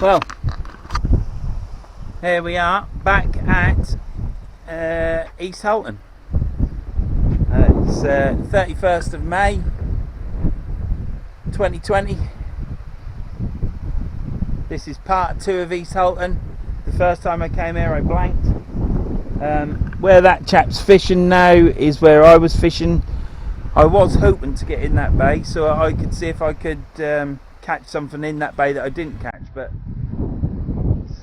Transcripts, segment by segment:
Well, here we are back at East Halton. It's 31st of May 2020. This is part 2 of East Halton. The first time I came here I blanked. Where that chap's fishing now is where I was fishing. I was hoping to get in that bay so I could see if I could catch something in that bay that I didn't catch, but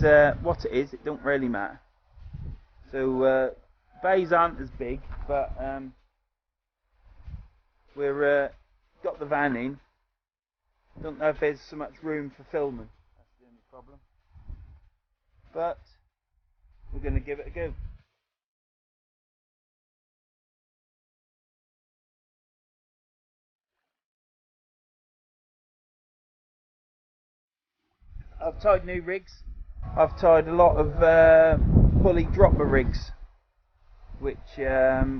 it's, what it is, it don't really matter. So bays aren't as big, but we're got the van in. Don't know if there's so much room for filming. That's the only problem. But we're going to give it a go. I've tied new rigs. I've tied a lot of pulley dropper rigs, which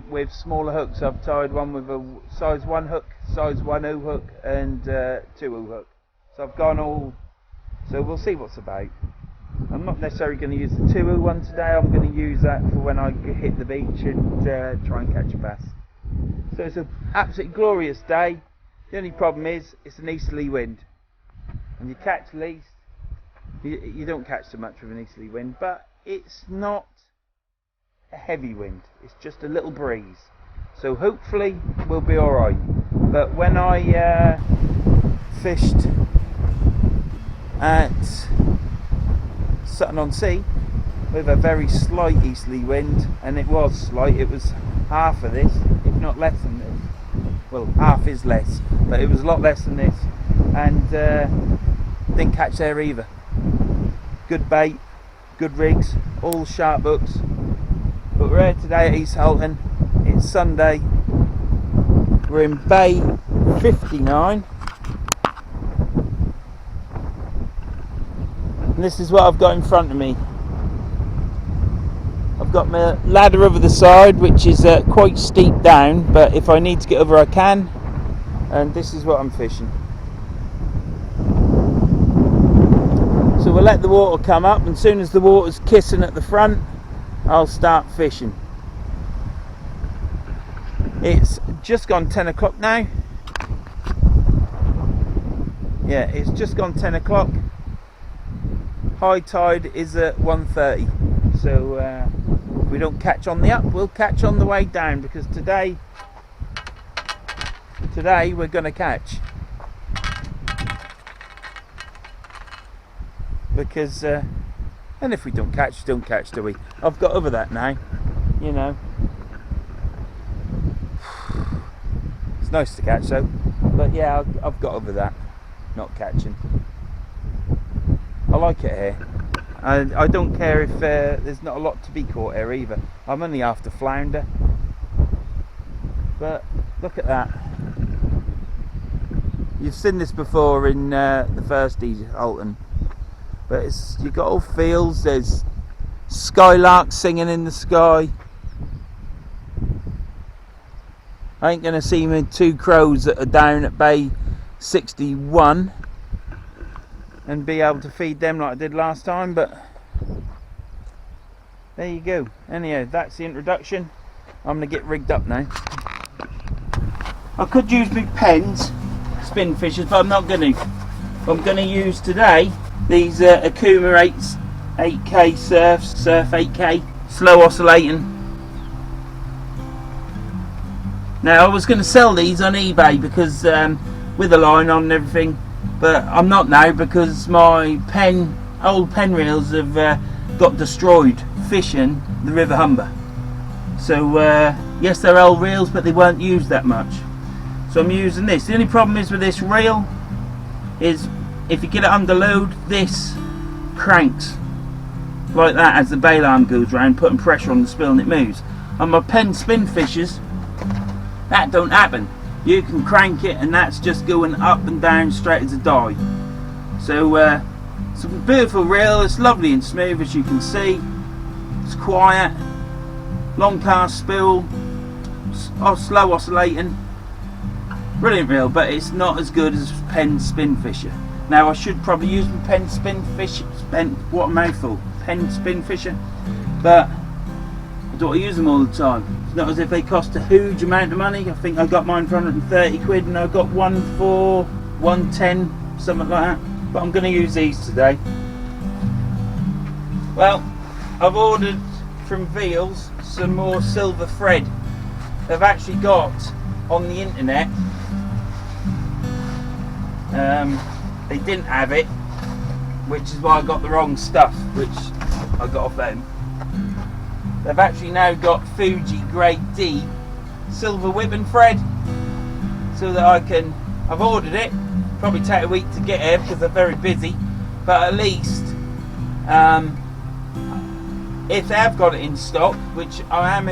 with smaller hooks. I've tied one with a size 1 hook, size 1/0 hook, and 2/0 hook. So I've gone all. So we'll see what's about. I'm not necessarily going to use the 2/0 one today. I'm going to use that for when I hit the beach and try and catch a bass. So it's an absolutely glorious day. The only problem is it's an easterly wind, and you catch least. You don't catch so much with an easterly wind, but it's not a heavy wind. It's just a little breeze. So hopefully we'll be alright. But when I fished at Sutton-on-Sea with a very slight easterly wind, and it was slight, it was half of this, if not less than this. Well, half is less, but it was a lot less than this, and didn't catch there either. Good bait, good rigs, all sharp hooks. But we're here today at East Halton. It's Sunday. We're in Bay 59. And this is what I've got in front of me. I've got my ladder over the side, which is quite steep down, but if I need to get over I can. And this is what I'm fishing. So we'll let the water come up, and as soon as the water's kissing at the front, I'll start fishing. It's just gone 10 o'clock now. Yeah, it's just gone 10 o'clock. High tide is at 1:30. So if we don't catch on the up, we'll catch on the way down, because today we're going to catch. Because and if we don't catch, do we? I've got over that now, you know. It's nice to catch though, but yeah, I've got over that, not catching. I like it here. I don't care if there's not a lot to be caught here either. I'm only after flounder, but look at that. You've seen this before in the first East Halton. But you've got all fields, there's skylarks singing in the sky. I ain't going to see me 2 crows that are down at Bay 61 and be able to feed them like I did last time, but there you go. Anyhow, that's the introduction. I'm going to get rigged up now. I could use my pens, spin fishers, but I'm not going to. I'm going to use today these Agreat 8K Surf 8K, slow oscillating. Now I was going to sell these on eBay because with a line on and everything, but I'm not now because my old pen reels have got destroyed fishing the River Humber. So yes, they're old reels, but they weren't used that much. So I'm using this. The only problem is with this reel is if you get it under load, this cranks like that as the bail arm goes round, putting pressure on the spill, and it moves. On my pen spin fishers, that don't happen. You can crank it and that's just going up and down straight as a die. So it's a beautiful reel. It's lovely and smooth, as you can see. It's quiet, long cast spill, slow oscillating. Brilliant reel, but it's not as good as pen spin fisher. Now I should probably use my pen spin fisher, but I don't use them all the time. It's not as if they cost a huge amount of money. I think I got mine for 130 quid and I got one for 110, something like that. But I'm going to use these today. Well, I've ordered from Veals some more silver thread. They've actually got on the internet, they didn't have it, which is why I got the wrong stuff, which I got off them. They've actually now got Fuji grade D silver ribbon thread, so that I've ordered it. Probably take a week to get here because they're very busy, but at least if they have got it in stock, which I am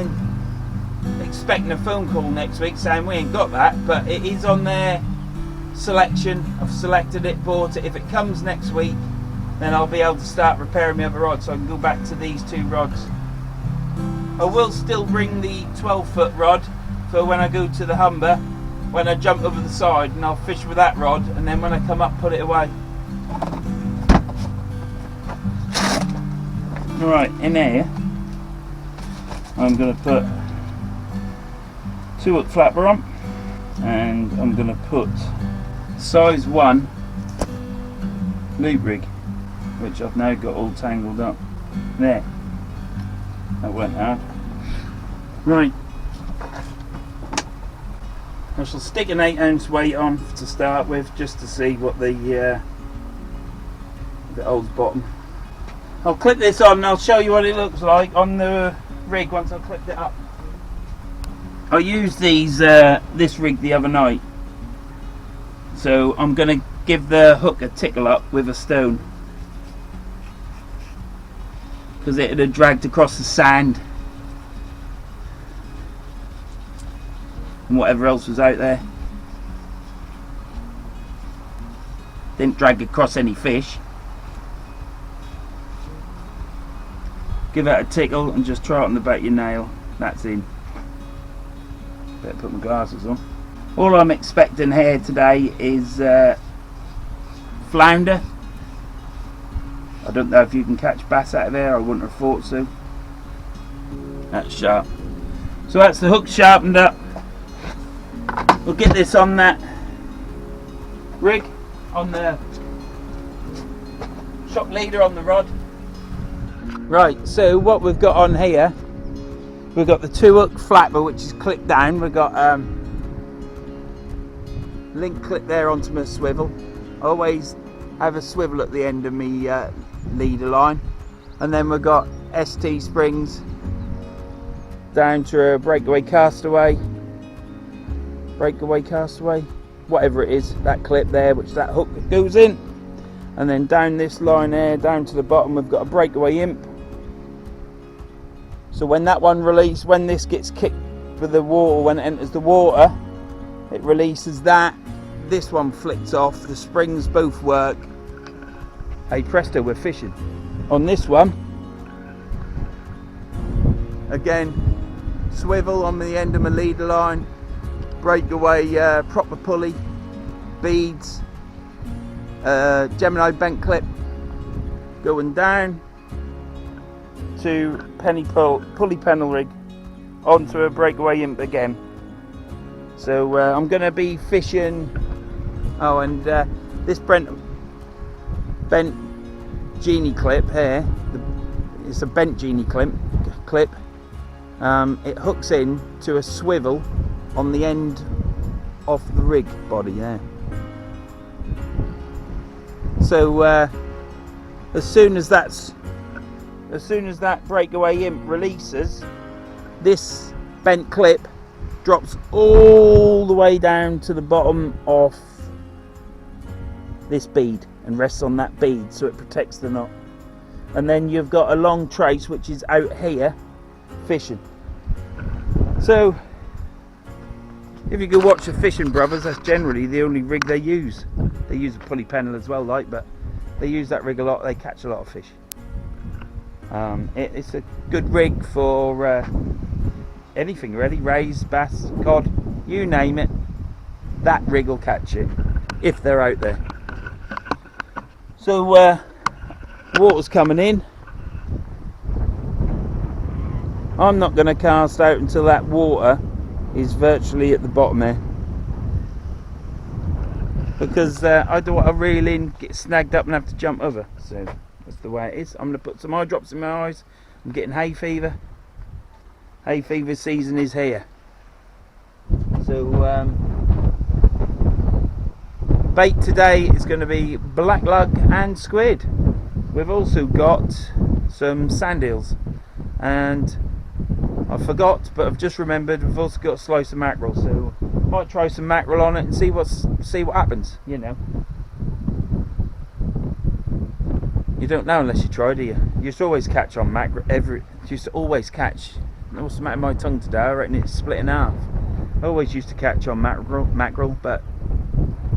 expecting a phone call next week saying we ain't got that, but it is on their selection. I've selected it, bought it. If it comes next week, then I'll be able to start repairing my other rods, so I can go back to these two rods. I will still bring the 12-foot rod for when I go to the Humber, when I jump over the side, and I'll fish with that rod, and then when I come up, put it away. Right, in here I'm going to put 2-hook flapper on, and I'm going to put size 1 loop rig, which I've now got all tangled up. There, that went hard. Right, I shall stick an 8-ounce weight on to start with, just to see what the holds bottom. I'll clip this on and I'll show you what it looks like on the rig once I've clipped it up. I used this rig the other night, so I'm going to give the hook a tickle up with a stone, because it had dragged across the sand and whatever else was out there. Didn't drag across any fish. Give it a tickle and just try it on the back of your nail. That's in. Better put my glasses on. All I'm expecting here today is flounder. I don't know if you can catch bass out of there. I wouldn't have thought so. That's sharp. So that's the hook sharpened up. We'll get this on that rig, on the shock leader on the rod. Right, so what we've got on here, we've got the 2-hook flapper, which is clipped down. We've got link clip there onto my swivel. I always have a swivel at the end of my leader line, and then we've got ST springs down to a breakaway castaway, whatever it is, that clip there, which that hook goes in, and then down this line there, down to the bottom, we've got a breakaway imp. So when that one releases, when this gets kicked with the water, when it enters the water, it releases that. This one flicks off, the springs both work. Hey presto, we're fishing. On this one, again, swivel on the end of my leader line, breakaway proper pulley, beads, Gemini bent clip going down to pulley panel rig onto a breakaway imp again. So I'm going to be fishing. Oh, and this bent genie clip here, it's a bent genie clip. It hooks in to a swivel on the end of the rig body there. So as soon as that breakaway imp releases, this bent clip drops all the way down to the bottom of this bead and rests on that bead, so it protects the knot. And then you've got a long trace which is out here fishing. So if you go watch the Fishing Brothers, that's generally the only rig they use. They use a pulley panel as well, but they use that rig a lot. They catch a lot of fish. It's a good rig for anything really, rays, bass, cod, you name it. That rig will catch it if they're out there. So the water's coming in. I'm not going to cast out until that water is virtually at the bottom there, because I don't want to reel in, get snagged up and have to jump over. So that's the way it is. I'm going to put some eye drops in my eyes. I'm getting hay fever. Hay fever season is here. So bait today is going to be black lug and squid. We've also got some sand eels, and I forgot, but I've just remembered we've also got a slice of mackerel, so might try some mackerel on it and see what happens. You know, you don't know unless you try, do you? You used to always catch on mackerel. Used to always catch. What's the matter with my tongue today? I reckon it's split in half. I always used to catch on mackerel, but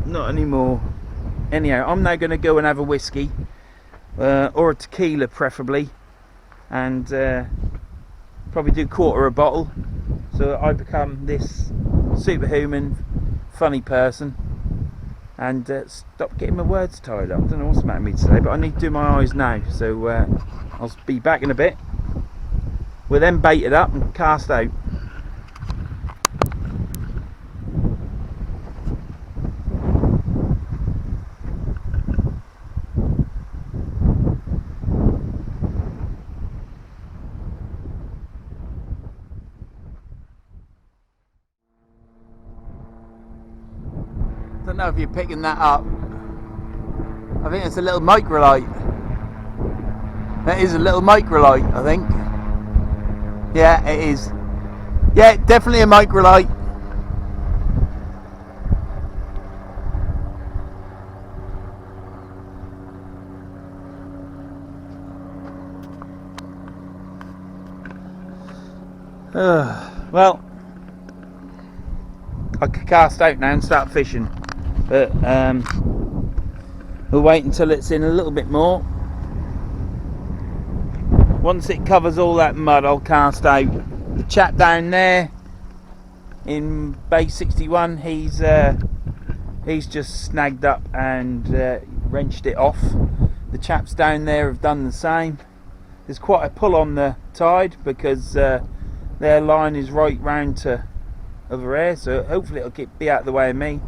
not anymore. Anyhow, I'm now going to go and have a whiskey, or a tequila preferably, and probably do quarter a bottle, so I become this superhuman funny person, and stop getting my words tied up. I don't know what's the matter with me today, but I need to do my eyes now, so I'll be back in a bit. We'll then bait it up and cast out. I don't know if you're picking that up. I think it's a little microlight. That is a little microlight, I think. Yeah, it is. Yeah, definitely a microlight. Well, I could cast out now and start fishing, but we'll wait until it's in a little bit more. Once it covers all that mud, I'll cast out. The chap down there in Bay 61, he's just snagged up and wrenched it off. The chaps down there have done the same. There's quite a pull on the tide because their line is right round to over here, so hopefully it'll be out of the way of me.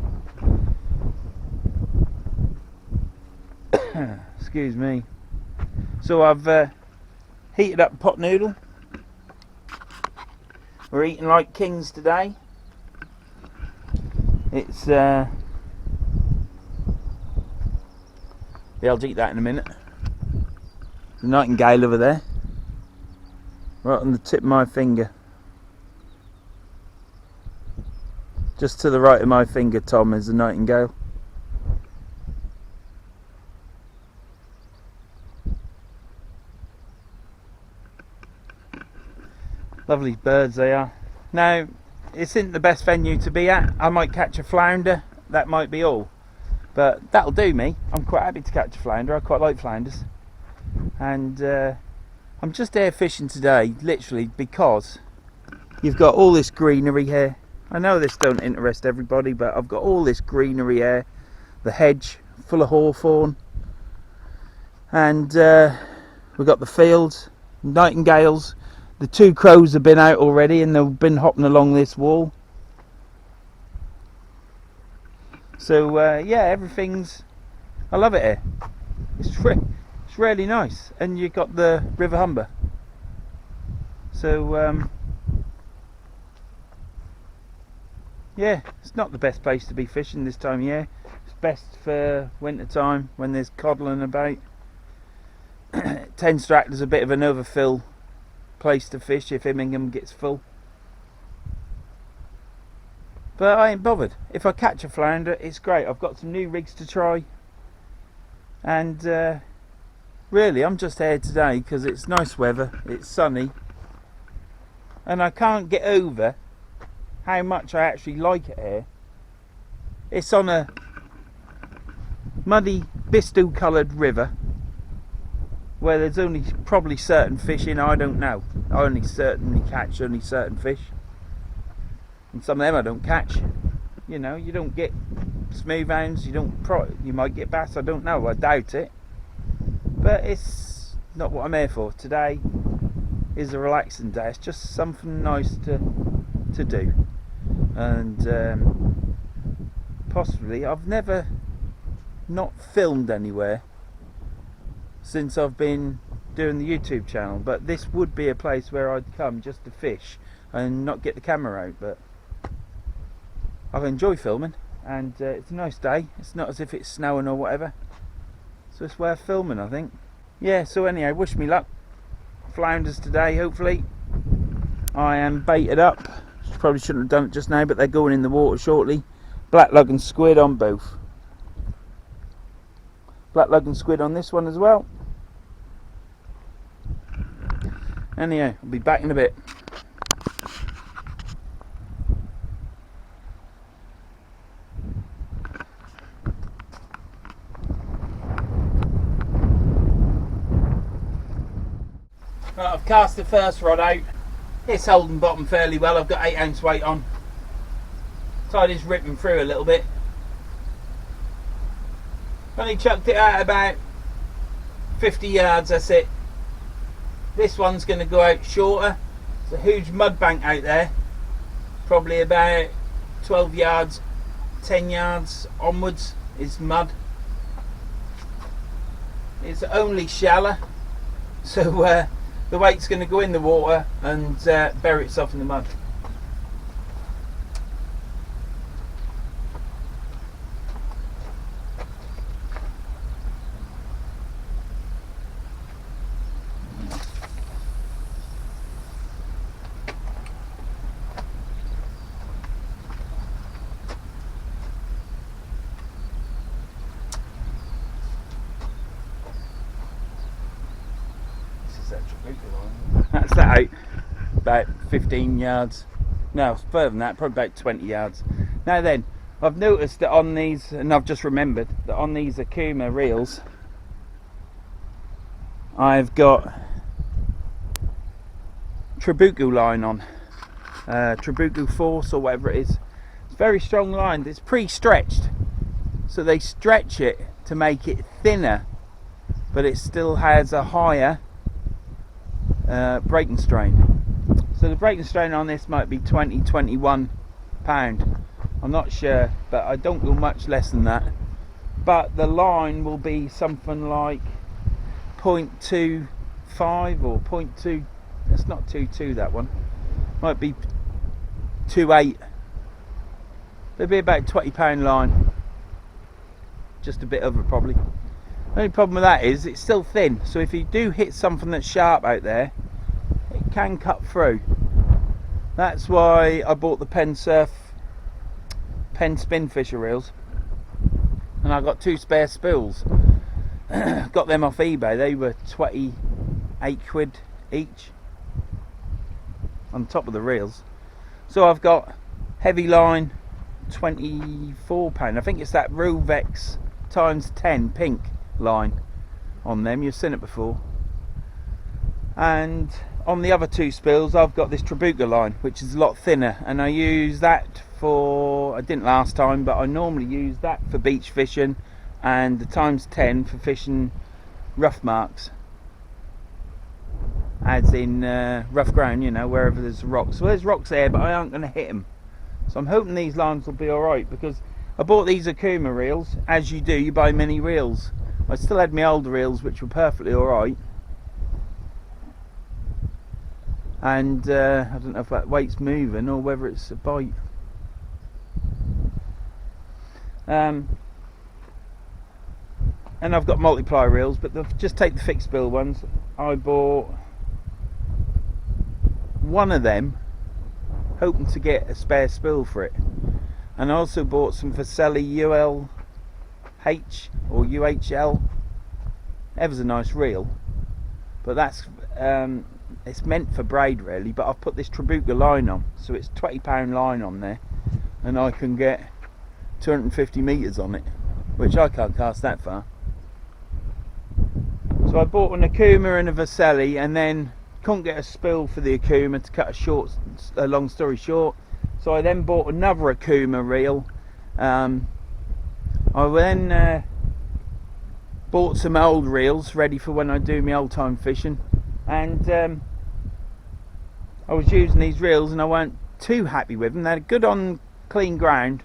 Excuse me. So I've heated up pot noodle. We're eating like kings today. It's yeah, I'll eat that in a minute. The nightingale over there, right on the tip of my finger. Just to the right of my finger, Tom, is the nightingale. Lovely birds they are. Now, it isn't the best venue to be at. I might catch a flounder, that might be all. But that'll do me. I'm quite happy to catch a flounder. I quite like flounders. And I'm just air fishing today, literally, because you've got all this greenery here. I know this don't interest everybody, but I've got all this greenery here. The hedge full of hawthorn. And we've got the fields, nightingales. The two crows have been out already and they've been hopping along this wall. So yeah, everything's, I love it here. It's really nice, and you've got the River Humber. So yeah, it's not the best place to be fishing this time of year. It's best for winter time when there's codling about. It tends to act as a bit of an overfill place to fish if Immingham gets full. But I ain't bothered. If I catch a flounder, it's great. I've got some new rigs to try. And really, I'm just here today because it's nice weather, it's sunny. And I can't get over how much I actually like it here. It's on a muddy, Bristol coloured river where there's only probably certain fish in. I don't know. I only certainly catch only certain fish. And some of them I don't catch. You know, you don't get smooth hounds, you might get bass, I don't know, I doubt it. but it's not what I'm here for. Today is a relaxing day. It's just something nice to do, and possibly I've never not filmed anywhere since I've been doing the YouTube channel, but this would be a place where I'd come just to fish and not get the camera out. But I enjoy filming, and it's a nice day. It's not as if it's snowing or whatever, so it's worth filming, I think. Yeah, so anyhow, wish me luck. Flounders today, hopefully. I am baited up. Probably shouldn't have done it just now, but they're going in the water shortly. Black lug and squid on both. Black lug and squid on this one as well. Anyhow, I'll be back in a bit. Right, I've cast the first rod out. It's holding bottom fairly well. I've got 8-ounce weight on. Tide is ripping through a little bit. Only chucked it out about 50 yards, that's it. This one's going to go out shorter. It's a huge mud bank out there. Probably about 12 yards, 10 yards onwards is mud. It's only shallow, so the weight's going to go in the water and bury itself in the mud. That's that out about 15 yards. No, it's further than that, probably about 20 yards. Now then, I've noticed that on these, and I've just remembered that on these Akuma reels, I've got Trabuco line on, Trabuco Force or whatever it is. It's very strong line. It's pre-stretched, so they stretch it to make it thinner, but it still has a higher breaking strain. So the breaking strain on this might be 20-21 pound. I'm not sure, but I don't go much less than that. But the line will be something like 0.25 or 0.2. It's not 2.2, that one. Might be 2.8. It'll be about £20 line. Just a bit over probably. The only problem with that is it's still thin, so if you do hit something that's sharp out there, it can cut through. That's why I bought the Penn Spin Fisher reels, and I got 2 spare spools. Got them off eBay. They were 28 quid each on top of the reels. So I've got heavy line, £24. I think it's that Ruvex times 10 pink line on them. You've seen it before. And on the other 2 spools I've got this Trabuco line, which is a lot thinner, and I use that for, I didn't last time, but I normally use that for beach fishing, and the times 10 for fishing rough marks, as in rough ground, you know, wherever there's rocks. So there's rocks there, but I aren't going to hit them, so I'm hoping these lines will be alright, because I bought these Akuma reels. As you do, you buy many reels. I still had my older reels which were perfectly alright, and I don't know if that weight's moving or whether it's a bite. And I've got multiply reels, but just take the fixed bill ones. I bought one of them hoping to get a spare spool for it, and I also bought some Vercelli ULH or UHL. That was a nice reel, but that's it's meant for braid really, but I've put this Trabuco line on, so it's £20 line on there, and I can get 250 metres on it, which I can't cast that far. So I bought an Akuma and a Vercelli, and then couldn't get a spool for the Akuma to cut a long story short, so I then bought another Akuma reel. I then bought some old reels ready for when I do my old time fishing, and I was using these reels and I weren't too happy with them. They're good on clean ground,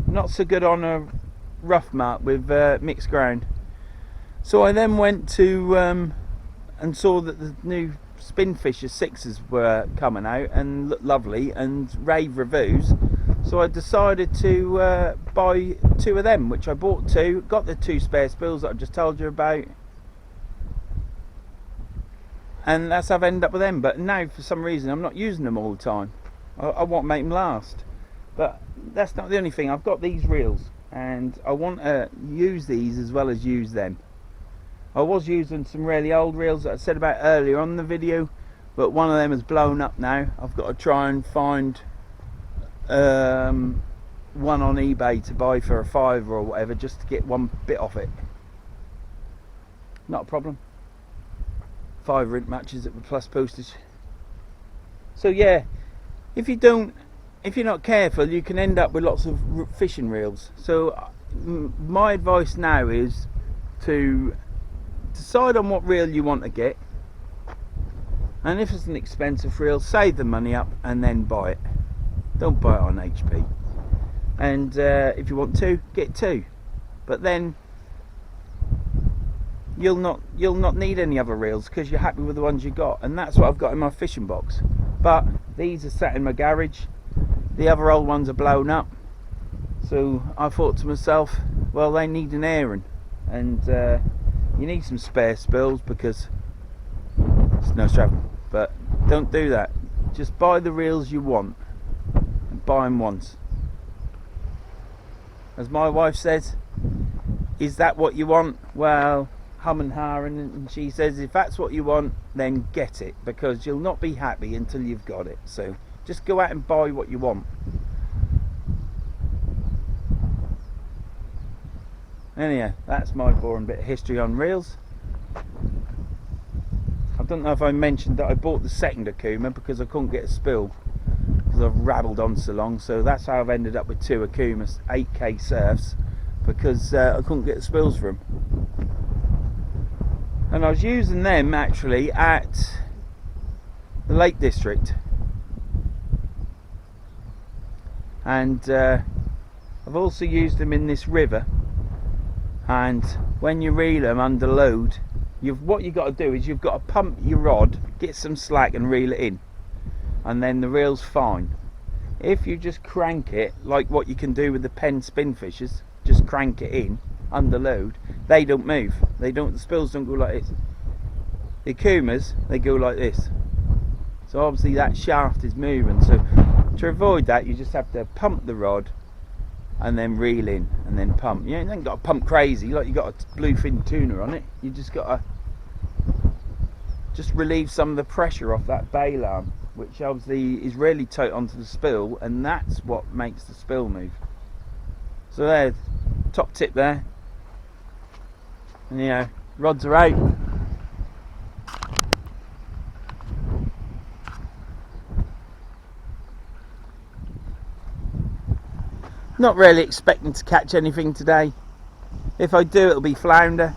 not so good on a rough mark with mixed ground. So I then went to and saw that the new Spinfisher 6s were coming out and looked lovely and rave reviews. So I decided to buy 2 of them, which I bought 2, got the 2 spare spools that I've just told you about, and that's how I've ended up with them. But now for some reason I'm not using them all the time. I want to make them last, but that's not the only thing. I've got these reels and I want to use these as well as use them. I was using some really old reels that I said about earlier on in the video, but one of them has blown up now. I've got to try and find one on eBay to buy for a £5 or whatever, just to get one bit off it. Not a problem. £5 matches it with plus postage. So yeah, if you're not careful, you can end up with lots of fishing reels. So my advice now is to decide on what reel you want to get, and if it's an expensive reel, save the money up and then buy it. Don't buy it on HP. And if you want to, get 2, but then you'll not need any other reels because you're happy with the ones you got. And that's what I've got in my fishing box. But these are sat in my garage. The other old ones are blown up, so I thought to myself, well, they need an airing, and you need some spare spools because it's no trouble. But don't do that. Just buy the reels you want and buy them once. As my wife says, is that what you want? Well, hum and ha, and she says if that's what you want, then get it, because you'll not be happy until you've got it. So just go out and buy what you want. Anyhow, that's my boring bit of history on reels. I don't know if I mentioned that I bought the second Akuma because I couldn't get a spool because I've rabbled on so long. So that's how I've ended up with 2 Akumas 8K surfs, because I couldn't get the spools for them. And I was using them actually at the Lake District, and I've also used them in this river. And when you reel them under load, what you've got to do is you've got to pump your rod, get some slack and reel it in, and then the reel's fine. If you just crank it like what you can do with the Penn Spinfishers, just crank it in under load, they don't move. The spools don't go like this. The Akumas, they go like this. So obviously that shaft is moving. So to avoid that, you just have to pump the rod and then reel in and then pump. You ain't got to pump crazy like you got a bluefin tuna on it. You just got to just relieve some of the pressure off that bail arm, which obviously is really tight onto the spool, and that's what makes the spool move. So there, top tip there. And yeah, rods are out. Not really expecting to catch anything today. If I do, it'll be flounder.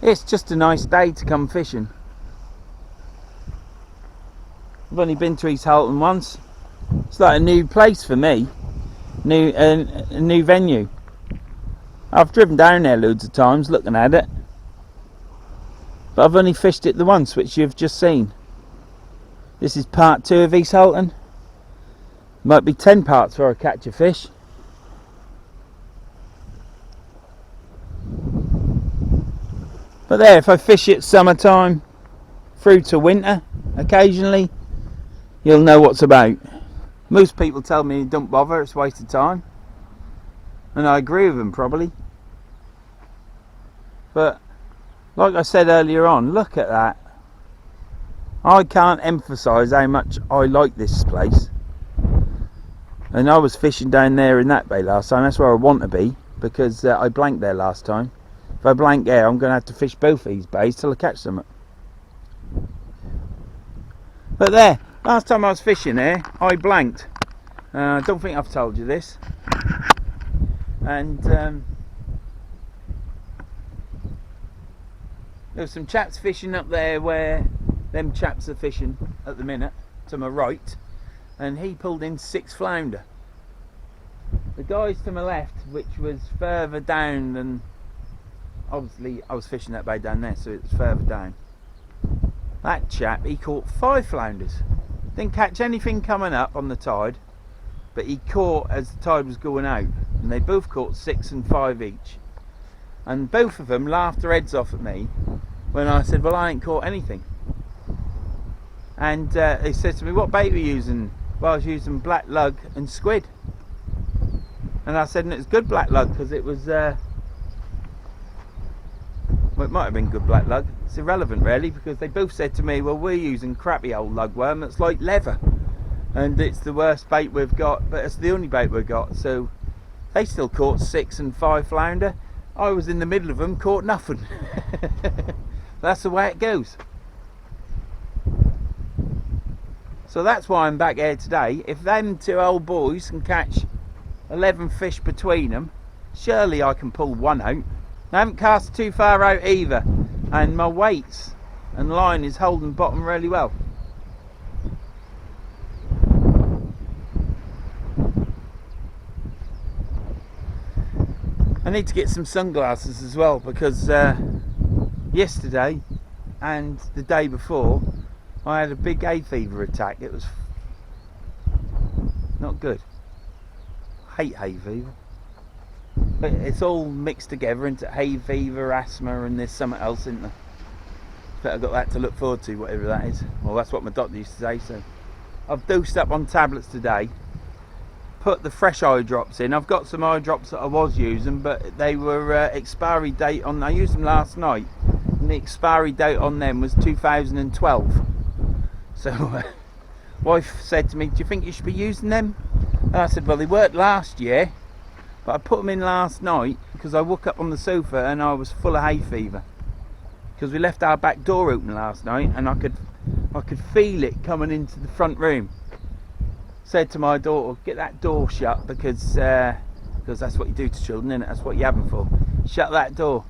It's just a nice day to come fishing. I've only been to East Halton once. It's like a new place for me, a new venue. I've driven down there loads of times looking at it, but I've only fished it the once, which you've just seen. This is part 2 of East Halton. Might be 10 parts where I catch a fish. But there, if I fish it summertime through to winter occasionally, you'll know what's about. Most people tell me don't bother, it's a waste of time, and I agree with them probably. But like I said earlier on, look at that. I can't emphasise how much I like this place. And I was fishing down there in that bay last time. That's where I want to be, because I blanked there last time. If I blank there, I'm going to have to fish both these bays till I catch something. But there, last time I was fishing there, I blanked. I don't think I've told you this. And There was some chaps fishing up there where them chaps are fishing at the minute, to my right, and he pulled in 6 flounder. The guys to my left, which was further down than, obviously I was fishing that bay down there, so it was further down. That chap, he caught 5 flounders. Didn't catch anything coming up on the tide, but he caught as the tide was going out, and they both caught 6 and 5 each. And both of them laughed their heads off at me when I said, well, I ain't caught anything. And they said to me, what bait were you using? Well, I was using black lug and squid. And I said, and it was good black lug, because it was, well, it might have been good black lug. It's irrelevant really, because they both said to me, well, we're using crappy old lugworm that's like leather, and it's the worst bait we've got, but it's the only bait we've got. So they still caught 6 and 5 flounder. I was in the middle of them, caught nothing. That's the way it goes. So that's why I'm back here today. If them 2 old boys can catch 11 fish between them, surely I can pull 1 out. I haven't cast too far out either, and my weights and line is holding bottom really well. I need to get some sunglasses as well, because yesterday and the day before I had a big hay fever attack. It was not good. I hate hay fever, but it's all mixed together into hay fever, asthma, and there's something else, isn't there? But I've got that to look forward to, whatever that is. Well, that's what my doctor used to say. So I've dosed up on tablets today, put the fresh eye drops in. I've got some eye drops that I was using, but they were expiry date on, I used them last night, and the expiry date on them was 2012. So wife said to me, do you think you should be using them? And I said, well, they worked last year, but I put them in last night because I woke up on the sofa and I was full of hay fever, because we left our back door open last night, and I could feel it coming into the front room. Said to my daughter, get that door shut, because that's what you do to children, isn't it? That's what you have them for. Shut that door,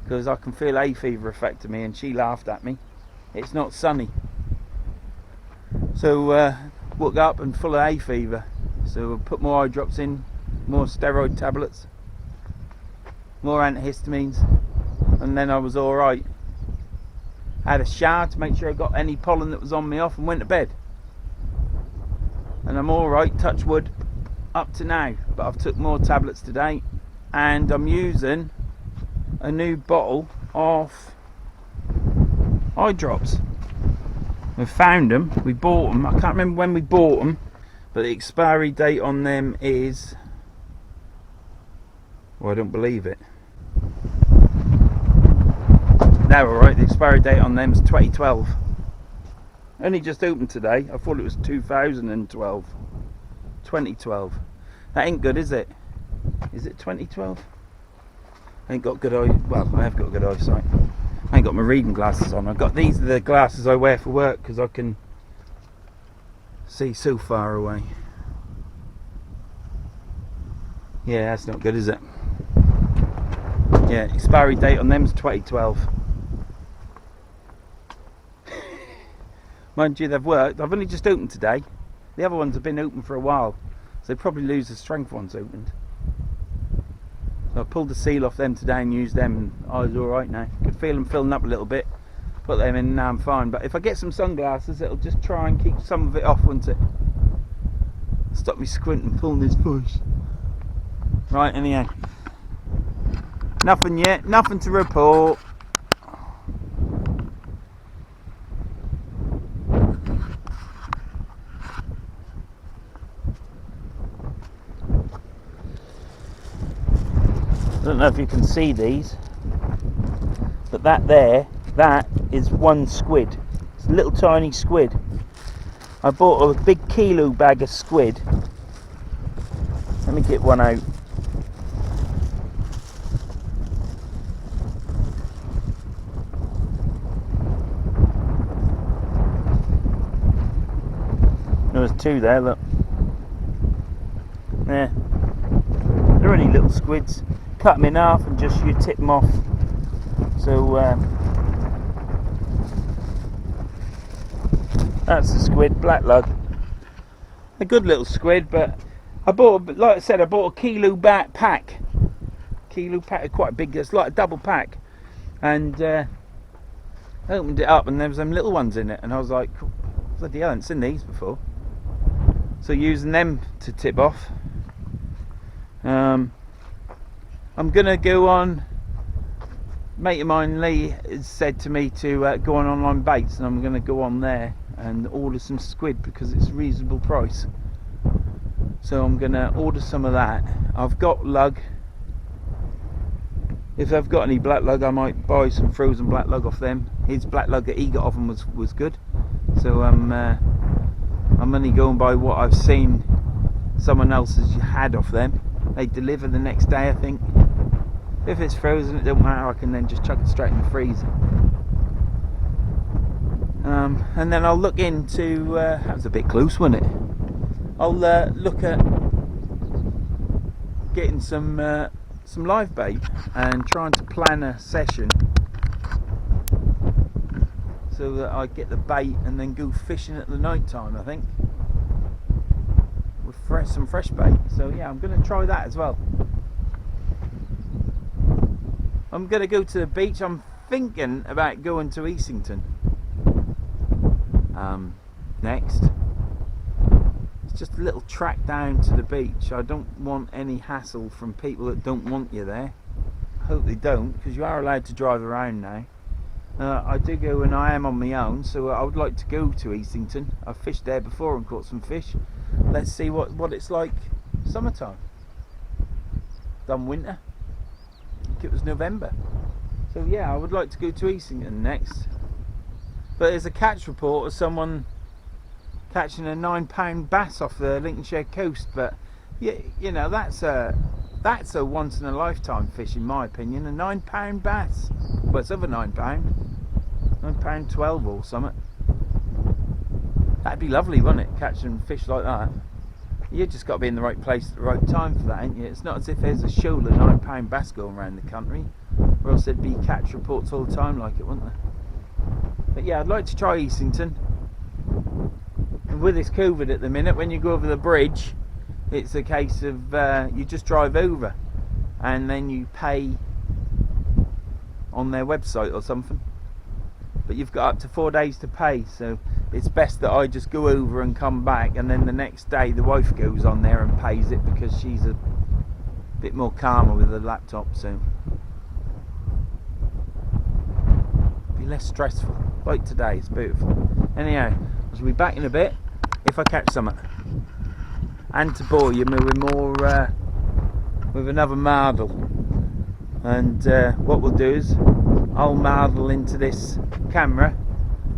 because I can feel hay fever affecting me. And she laughed at me. It's not sunny. So woke up and full of hay fever. So I put more eye drops in, more steroid tablets, more antihistamines, and then I was all right. I had a shower to make sure I got any pollen that was on me off, and went to bed. And I'm all right, touch wood, up to now. But I've took more tablets today, and I'm using a new bottle of eye drops. We found them, we bought them. I can't remember when we bought them, but the expiry date on them is, well, I don't believe it. No, alright, the expiry date on them is 2012. Only just opened today. I thought it was 2012. 2012. That ain't good, is it? Is it 2012? I ain't got good eye. Well, I have got good eyesight. I ain't got my reading glasses on. I've got these are the glasses I wear for work, because I can see so far away. Yeah, that's not good, is it? Yeah, expiry date on them is 2012. Mind you, they've worked. I've only just opened today. The other ones have been open for a while, so they probably lose the strength once opened. So I pulled the seal off them today and used them, and I was alright now. Could feel them filling up a little bit. Put them in, now I'm fine. But if I get some sunglasses, it'll just try and keep some of it off, won't it? Stop me squinting, pulling this push. Right, anyhow. Nothing yet, nothing to report. I don't know if you can see these, but that is one squid. It's a little tiny squid. I bought a big kilo bag of squid. Let me get one out. There's 2 there, look. There. They're only little squids. Cut them in half and just you tip them off. So That's a squid, black lug. A good little squid, but I bought, like I said, I bought a kilo pack. Kilo pack, quite big. It's like a double pack, and I opened it up, and there was them little ones in it, and I was like, bloody hell, I haven't seen these before. So using them to tip off. I'm gonna go on. Mate of mine, Lee, has said to me to go on online baits, and I'm gonna go on there and order some squid because it's a reasonable price. So I'm gonna order some of that. I've got lug. If I've got any black lug, I might buy some frozen black lug off them. His black lug that he got off him was good. So I'm only going by what I've seen someone else has had off them. They deliver the next day, I think. If it's frozen, it don't matter. I can then just chuck it straight in the freezer. And then I'll look into. That was a bit close, wasn't it? I'll look at getting some live bait and trying to plan a session so that I get the bait and then go fishing at the night time. I think with some fresh bait. So yeah, I'm going to try that as well. I'm going to go to the beach. I'm thinking about going to Easington next. It's just a little track down to the beach. I don't want any hassle from people that don't want you there. I hope they don't, because you are allowed to drive around now. I do go when I am on my own, so I would like to go to Easington. I've fished there before and caught some fish. Let's see what it's like summertime. Done winter. I think it was November. So yeah, I would like to go to Easington next. But there's a catch report of someone catching a £9 bass off the Lincolnshire coast. But yeah, you know, that's a once in a lifetime fish, in my opinion. A £9 bass. Well, it's over £9. £9.12 or something. That'd be lovely, wouldn't it? Catching fish like that. You just got to be in the right place at the right time for that, ain't you? It's not as if there's a shoal of £9 bass going around the country, or else there'd be catch reports all the time like it, wouldn't there? But yeah, I'd like to try Easington. And with this COVID at the minute, when you go over the bridge, it's a case of you just drive over and then you pay on their website or something. But you've got up to 4 days to pay, so it's best that I just go over and come back, and then the next day the wife goes on there and pays it because she's a bit more calmer with the laptop, so be less stressful. Like today, it's beautiful. Anyhow, I'll be back in a bit if I catch something. And to bore you with more with another marble. And what we'll do is I'll marble into this camera,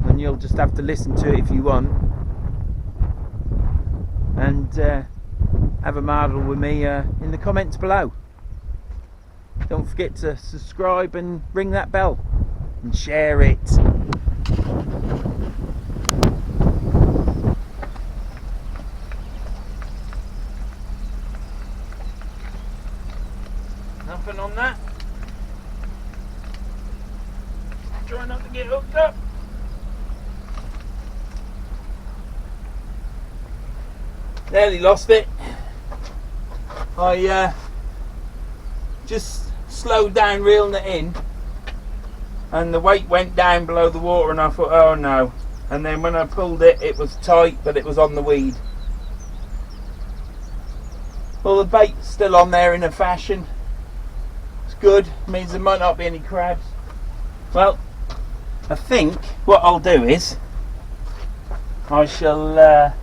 and you'll just have to listen to it if you want, and have a marble with me in the comments below. Don't forget to subscribe and ring that bell and share it. Nothing on that. Try not to get hooked up. Nearly lost it. I just slowed down reeling it in, and the weight went down below the water, and I thought, oh no. And then when I pulled it, it was tight, but it was on the weed. Well, the bait's still on there in a fashion. It's good. It means there might not be any crabs. Well, I think what I'll do is I shall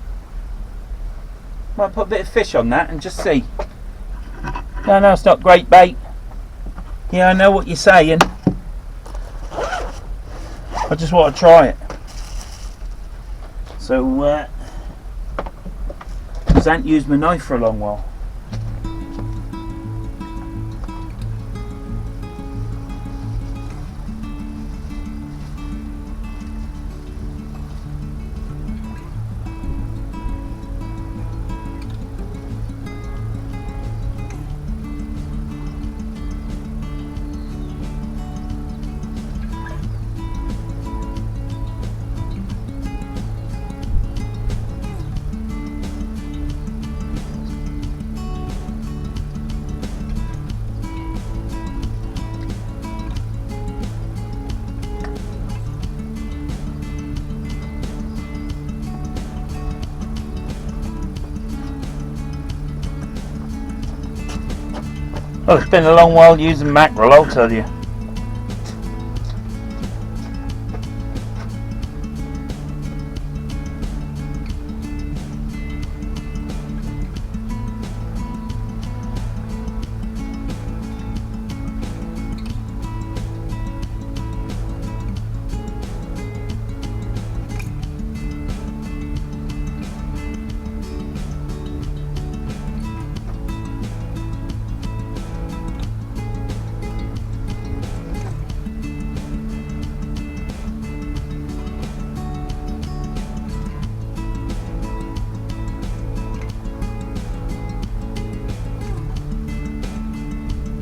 might put a bit of fish on that and just see. No, it's not great bait. Yeah, I know what you're saying. I just want to try it. So, because I haven't used my knife for a long while. Well, it's been a long while using mackerel, I'll tell you.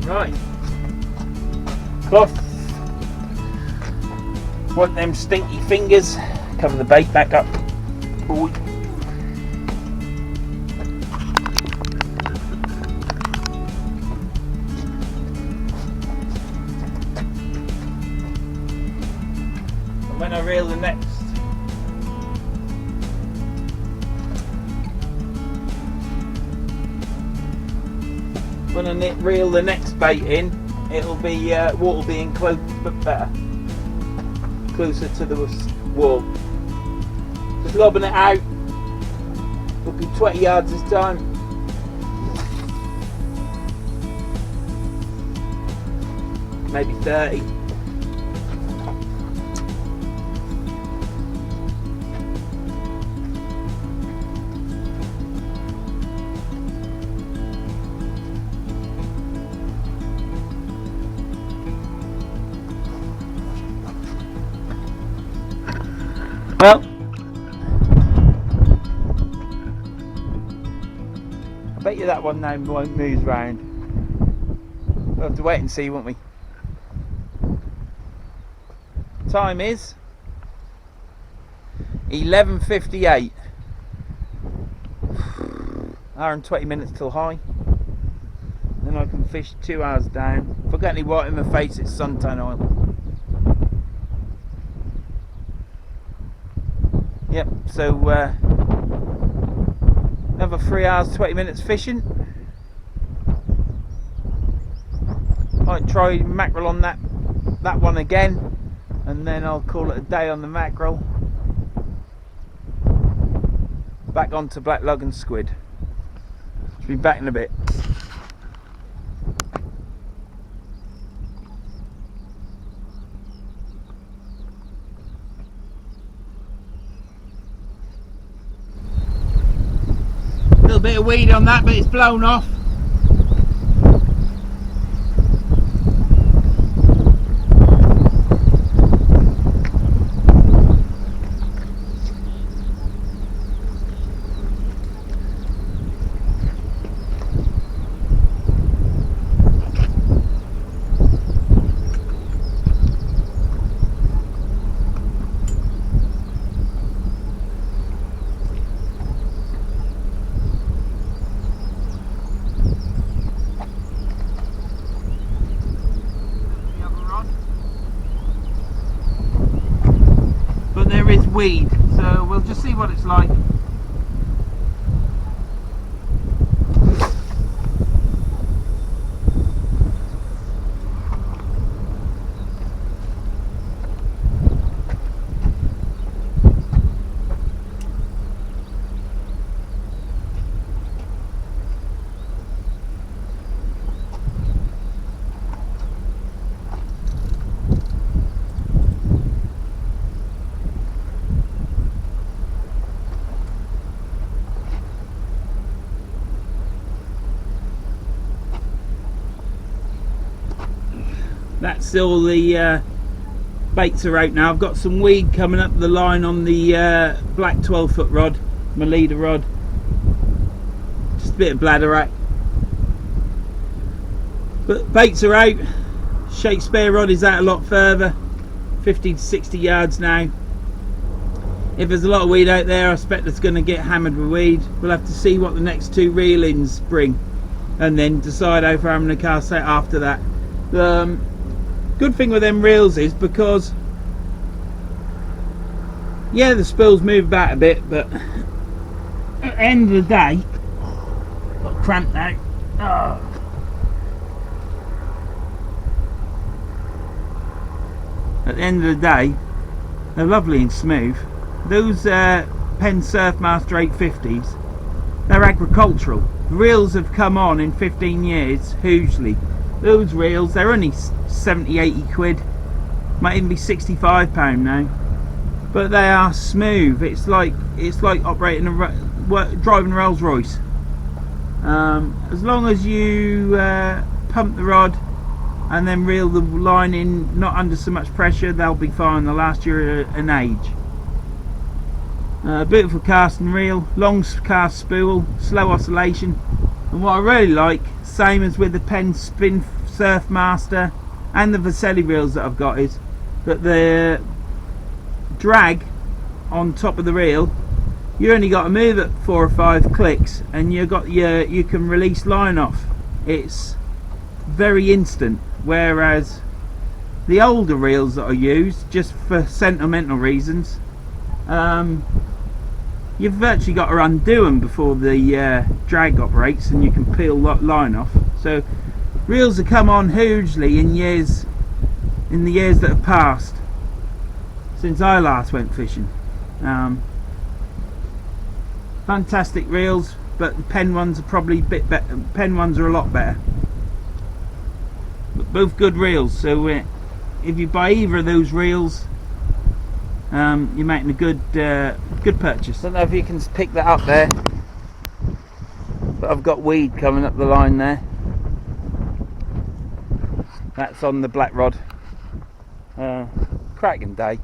Right, cloth, wipe them stinky fingers, cover the bait back up. Ooh. And when I reel the next, when I reel the next bait in, it'll be water will be in close, but better, closer to the wall. Just lobbing it out. It'll be 20 yards this time. Maybe 30. Well, I bet you that one now won't move round. We'll have to wait and see, won't we? Time is 11:58. Hour and 20 minutes till high. Then I can fish 2 hours down. If I get any white in my face, it's suntan oil. Yep, so another 3 hours 20 minutes fishing. Might try mackerel on that one again, and then I'll call it a day on the mackerel. Back onto black lug and squid. Be back in a bit. Little bit of weed on that, but it's blown off. Weed, so we'll just see what it's like. That's all the baits are out now. I've got some weed coming up the line on the black 12-foot rod, my leader rod. Just a bit of bladderwrack. But baits are out. Shakespeare rod is out a lot further, 50 to 60 yards now. If there's a lot of weed out there, I expect it's going to get hammered with weed. We'll have to see what the next two reel-ins bring, and then decide how far I'm going to cast out after that. Good thing with them reels is because, yeah, the spills move about a bit, but at the end of the day, got cramped now. Oh. at the end of the day, they're lovely and smooth. Those Penn Surfmaster 850s, they're agricultural. The reels have come on in 15 years hugely. Those reels, they're only 70, 80 quid, might even be £65 now, but they are smooth. It's like operating driving a Rolls Royce. As long as you pump the rod and then reel the line in, not under so much pressure, they'll be fine. They'll last you an age. Beautiful cast and reel, long cast spool, slow oscillation, and what I really like, same as with the Penn Spin Surfmaster and the Vercelli reels that I've got, is that the drag on top of the reel, you only got to move it 4 or 5 clicks and you can release line off. It's very instant, whereas the older reels that I use, just for sentimental reasons, you've virtually got to undo them before the drag operates and you can peel that line off. So reels have come on hugely in the years that have passed since I last went fishing. Fantastic reels, but the Penn ones are probably a bit better. Penn ones are a lot better, but both good reels. So if you buy either of those reels, you're making a good purchase. I don't know if you can pick that up there, but I've got weed coming up the line there. That's on the black rod. Cracking day.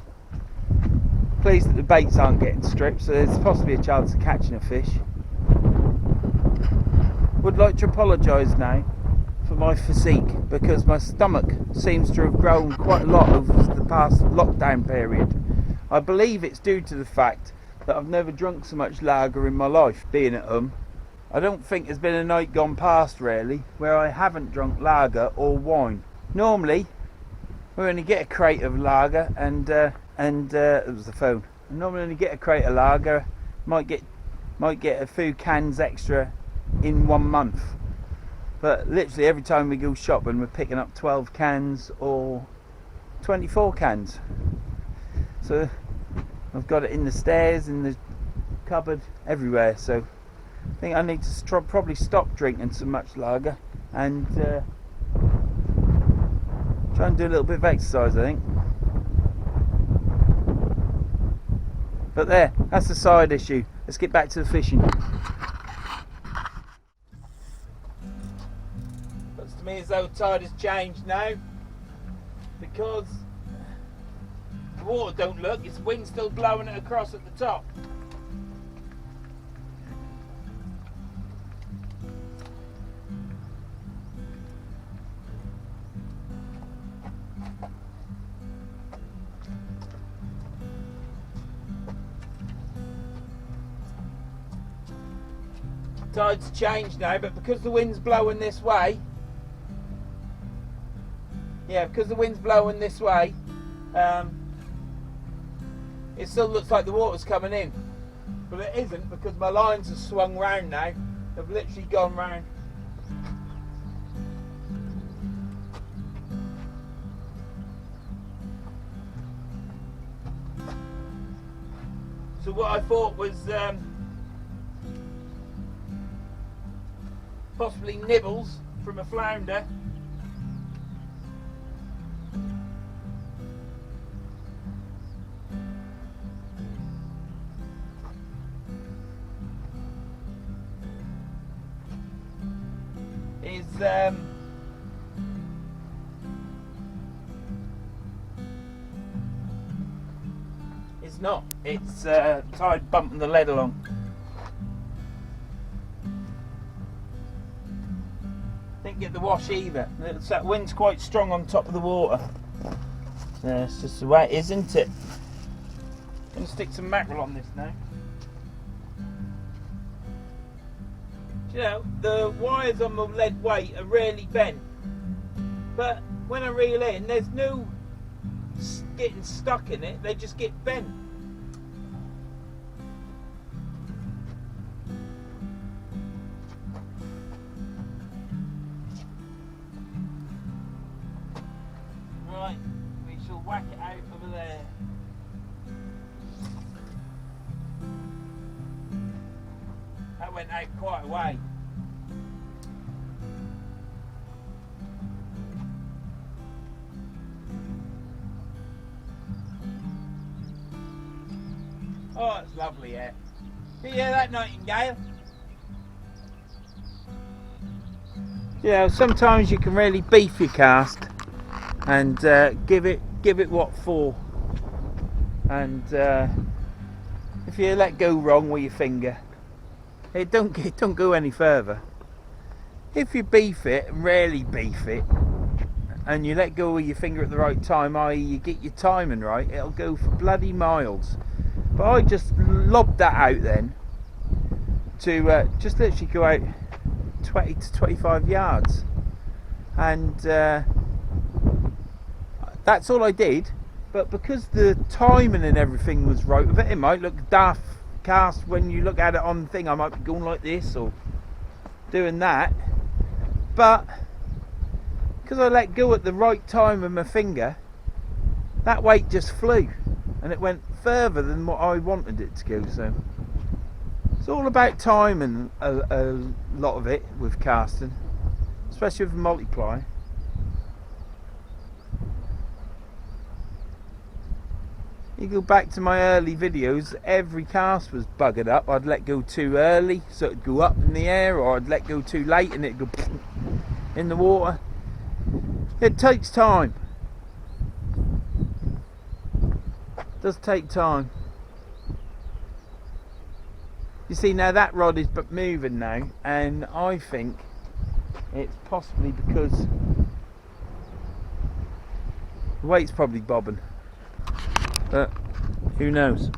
Pleased that the baits aren't getting stripped, so there's possibly a chance of catching a fish. Would like to apologise now for my physique, because my stomach seems to have grown quite a lot over the past lockdown period. I believe it's due to the fact that I've never drunk so much lager in my life, being at home. I don't think there's been a night gone past really where I haven't drunk lager or wine. Normally we only get a crate of lager and it was the phone. I normally only get a crate of lager, might get a few cans extra in 1 month. But literally every time we go shopping we're picking up 12 cans or 24 cans. So I've got it in the stairs, in the cupboard, everywhere. So I think I need to probably stop drinking so much lager and try and do a little bit of exercise, I think. But there, that's the side issue. Let's get back to the fishing. Looks to me as though the tide has changed now, because the water don't look, it's the wind still blowing it across at the top. Tide's changed now, but because the wind's blowing this way, it still looks like the water's coming in, but it isn't, because my lines have swung round now. They've literally gone round. So what I thought was possibly nibbles from a flounder. It's not. It's tide bumping the lead along. Didn't get the wash either. That wind's quite strong on top of the water. It's just the way it is, isn't it? I'm going to stick some mackerel on this now. Do you know, the wires on the lead weight are really bent, but when I reel in, there's no getting stuck in it, they just get bent. Right, we shall whack it out over there. That went out quite a way. Oh, it's lovely, yeah. You hear that nightingale? Yeah, sometimes you can really beef your cast and give it what for. And if you let go wrong with your finger, it don't go any further. If you beef it and really beef it, and you let go with your finger at the right time, i.e. you get your timing right, it'll go for bloody miles. But I just lobbed that out then to just literally go out 20 to 25 yards, and that's all I did. But because the timing and everything was right with it, it might look daft cast when you look at it on the thing. I might be going like this or doing that, but because I let go at the right time with my finger, that weight just flew and it went further than what I wanted it to go. So it's all about timing, a lot of it with casting, especially with multiply. You go back to my early videos, every cast was buggered up. I'd let go too early so it'd go up in the air, or I'd let go too late and it'd go in the water. It takes time. It does take time. You see, now that rod is but moving now, and I think it's possibly because the weight's probably bobbing, but who knows.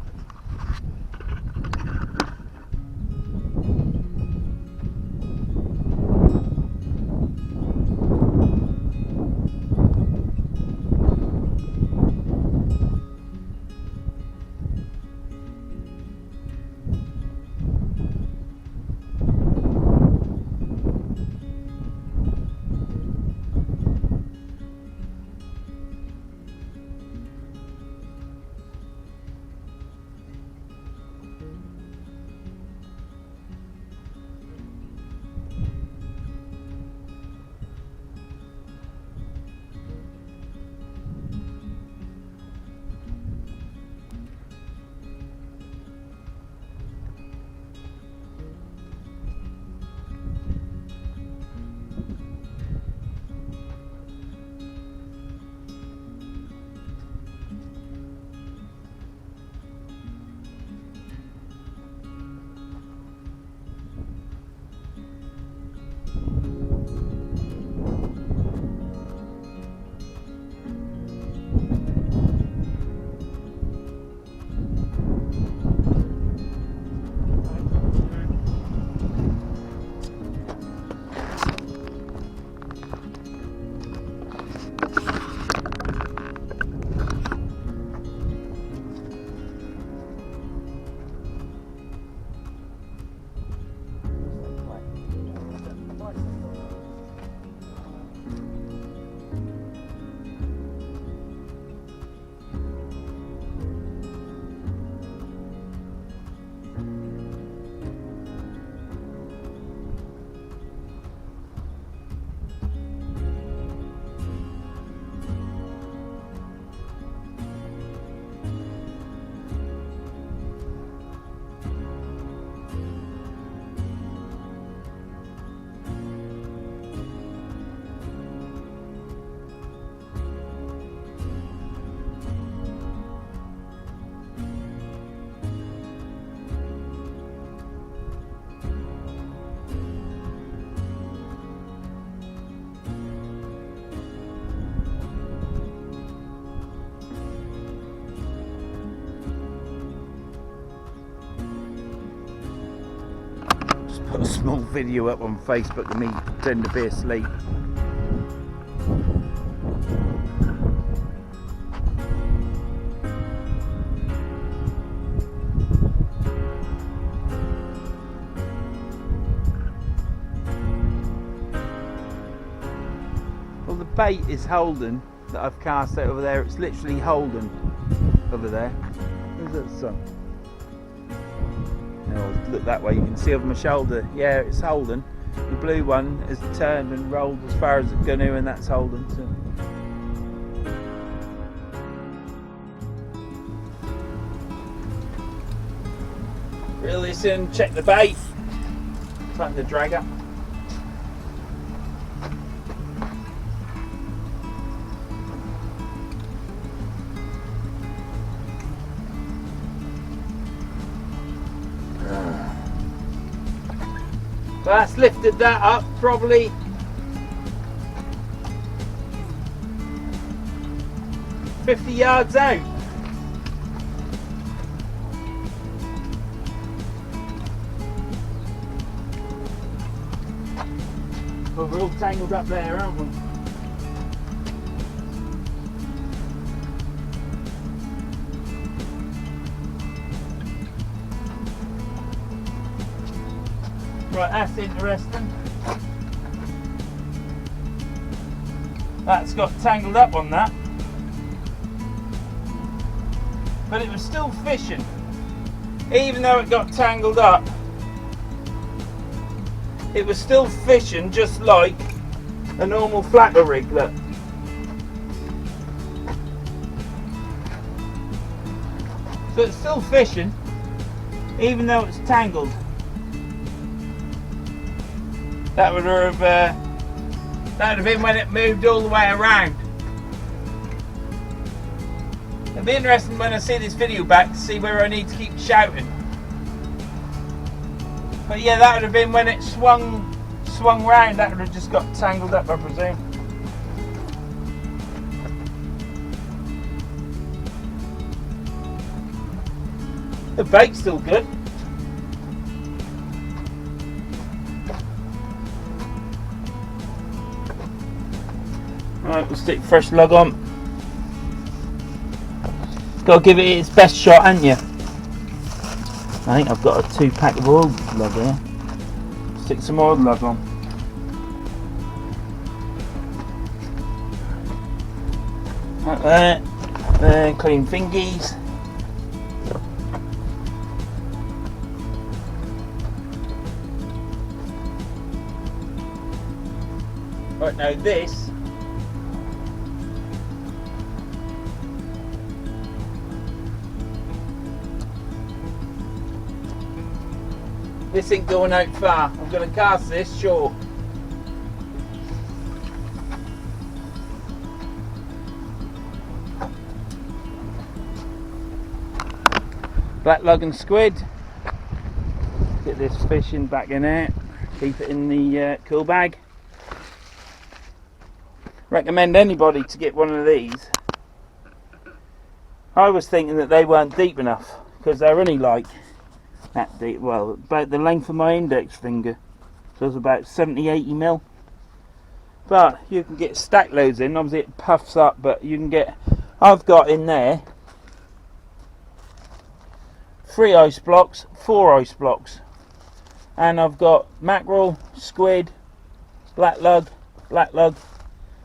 Put a small video up on Facebook of me pretending to be asleep. Well, the bait is holding that I've cast out over there. It's literally Halton over there. Where's that sun? Oh, look that way, you can see over my shoulder. Yeah, it's Halton. The blue one has turned and rolled as far as it's going to, and that's Halton. So. Reel this in, check the bait. Tighten the drag up. So that's lifted that up probably 50 yards out. Well, we're all tangled up there, aren't we? Right, that's interesting. That's got tangled up on that. But it was still fishing. Even though it got tangled up, it was still fishing just like a normal flatter rig, look. So it's still fishing, even though it's tangled. That would have been when it moved all the way around. It'll be interesting when I see this video back to see where I need to keep shouting. But yeah, that would have been when it swung round. That would have just got tangled up, I presume. The bait's still good. Alright, we'll stick fresh lug on. Got to give it its best shot, haven't you? I think I've got a 2-pack of oil lug here. Stick some oil lug on. Like that. Then clean fingies. Right, now this ain't going out far. I'm going to cast this short. Black lug and squid. Get this fishing back in there. Keep it in the cool bag. Recommend anybody to get one of these. I was thinking that they weren't deep enough because they're only like that deep, well, about the length of my index finger, so it's about 70-80 mil. But you can get stack loads in. Obviously it puffs up, but you can get, I've got in there 3 ice blocks, 4 ice blocks, and I've got mackerel, squid, black lug. I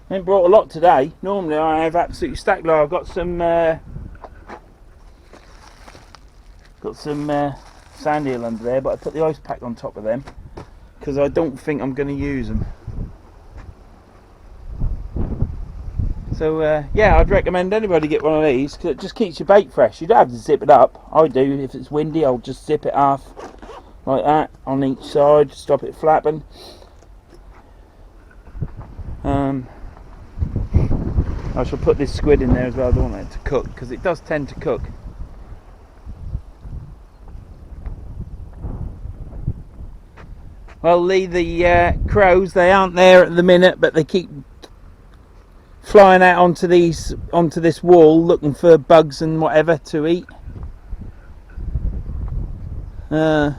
haven't brought a lot today. Normally I have absolutely stacked load. I've got some sand eel under there, but I put the ice pack on top of them because I don't think I'm going to use them. So yeah, I'd recommend anybody get one of these because it just keeps your bait fresh. You don't have to zip it up. I do. If it's windy, I'll just zip it off like that on each side, stop it flapping. I shall put this squid in there as well. I don't want it to cook because it does tend to cook. Well, Lee, the crows, they aren't there at the minute, but they keep flying out onto this wall looking for bugs and whatever to eat. Cows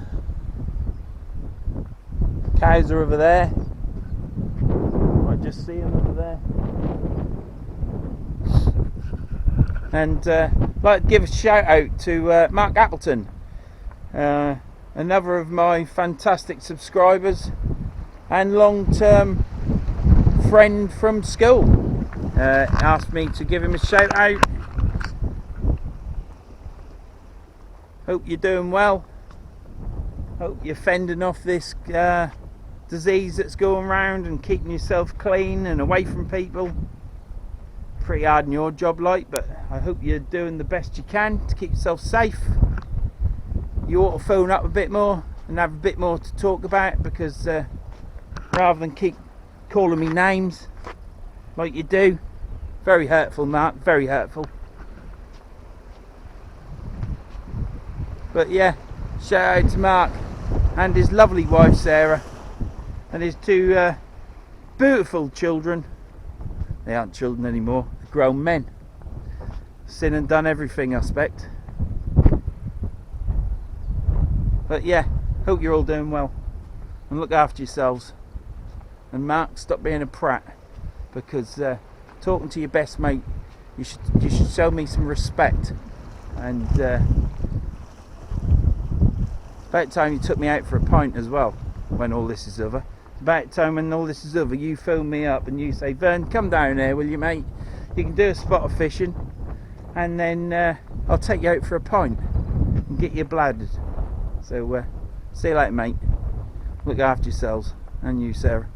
are over there. I just see them over there. And I'd like to give a shout out to Mark Appleton, another of my fantastic subscribers and long-term friend from school. asked me to give him a shout out. Hope you're doing well. Hope you're fending off this disease that's going around and keeping yourself clean and away from people. Pretty hard in your job, like, but I hope you're doing the best you can to keep yourself safe. You ought to phone up a bit more and have a bit more to talk about, because rather than keep calling me names like you do. Very hurtful, Mark, very hurtful. But yeah, shout out to Mark and his lovely wife Sarah and his two beautiful children. They aren't children anymore, they're grown men. Sin and done everything, I expect. But yeah, hope you're all doing well and look after yourselves. And Mark, stop being a prat, because talking to your best mate, you should show me some respect. And about time you took me out for a pint as well when all this is over. About time when all this is over, you phone me up and you say, Vern, come down here, will you, mate? You can do a spot of fishing, and then I'll take you out for a pint and get you bladdered. So see you later, mate. Look after yourselves, and you, Sarah.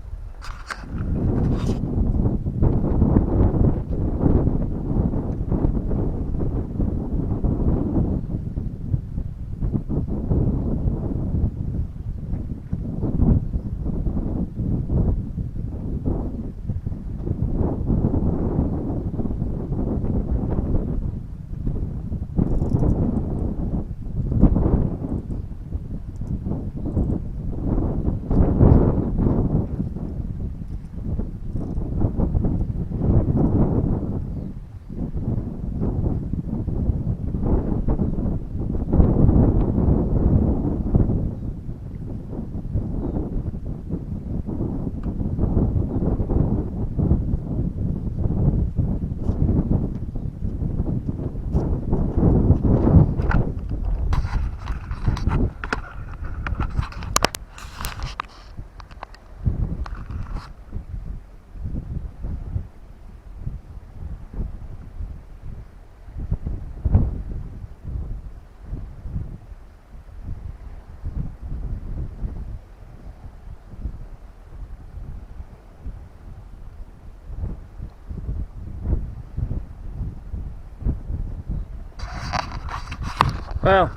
Well,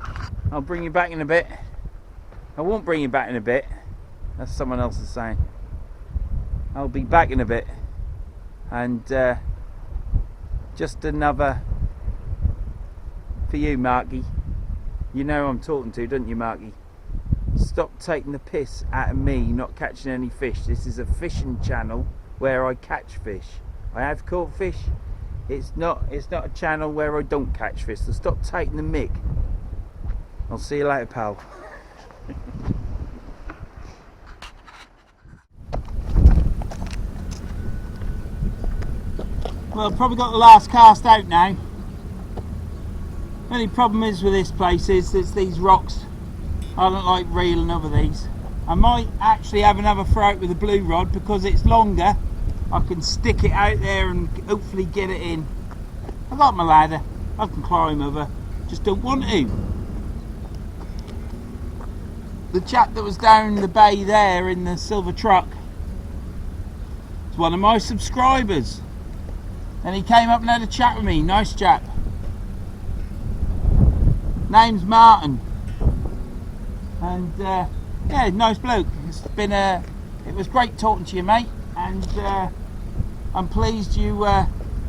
I'll bring you back in a bit. I won't bring you back in a bit. That's someone else's saying. I'll be back in a bit. And just another for you, Marky. You know who I'm talking to, don't you, Marky? Stop taking the piss out of me not catching any fish. This is a fishing channel where I catch fish. I have caught fish. It's not a channel where I don't catch fish. So stop taking the mick. I'll see you later, pal. Well, I've probably got the last cast out now. Only problem is with this place is it's these rocks. I don't like reeling over these. I might actually have another throw out with a blue rod because it's longer. I can stick it out there and hopefully get it in. I've got my ladder. I can climb over. Just don't want to. The chap that was down the bay there in the silver truck is one of my subscribers, and he came up and had a chat with me. Nice chap. Name's Martin, and yeah, nice bloke. It was great talking to you, mate, and I'm pleased you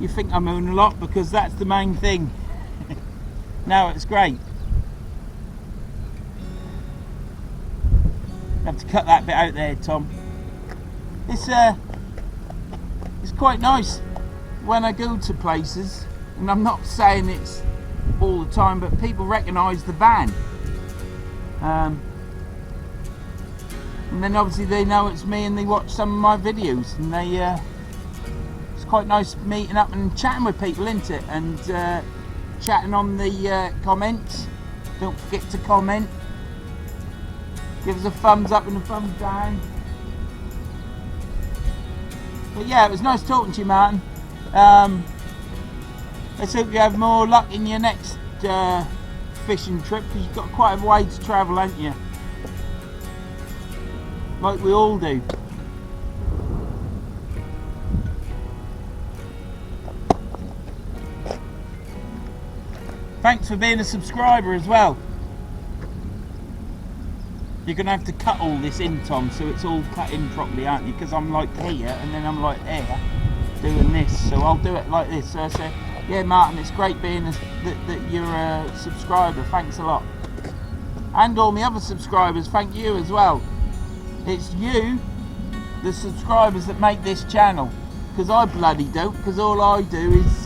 think I moan a lot, because that's the main thing. No, it's great. Have to cut that bit out there, Tom. It's quite nice when I go to places, and I'm not saying it's all the time, but people recognise the van, and then obviously they know it's me and they watch some of my videos, and it's quite nice meeting up and chatting with people, isn't it? And chatting on the comments. Don't forget to comment. Give us a thumbs up and a thumbs down. But yeah, it was nice talking to you, Martin. Let's hope you have more luck in your next fishing trip, because you've got quite a way to travel, haven't you? Like we all do. Thanks for being a subscriber as well. You're going to have to cut all this in, Tom, so it's all cut in properly, aren't you? Because I'm like here and then I'm like there doing this, so I'll do it like this. So I say, yeah, Martin, it's great being that you're a subscriber. Thanks a lot. And all my other subscribers, thank you as well. It's you, the subscribers, that make this channel. Because I bloody don't, because all I do is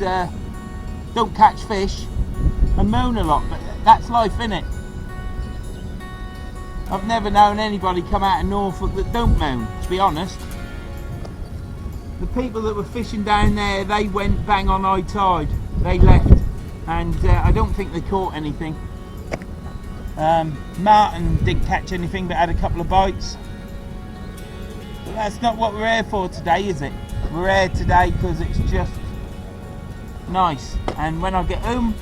don't catch fish and moan a lot, but that's life, innit? I've never known anybody come out of Norfolk that don't moan, to be honest. The people that were fishing down there, they went bang on high tide. They left, and I don't think they caught anything. Martin didn't catch anything, but had a couple of bites. But that's not what we're here for today, is it? We're here today because it's just nice. And when I get home,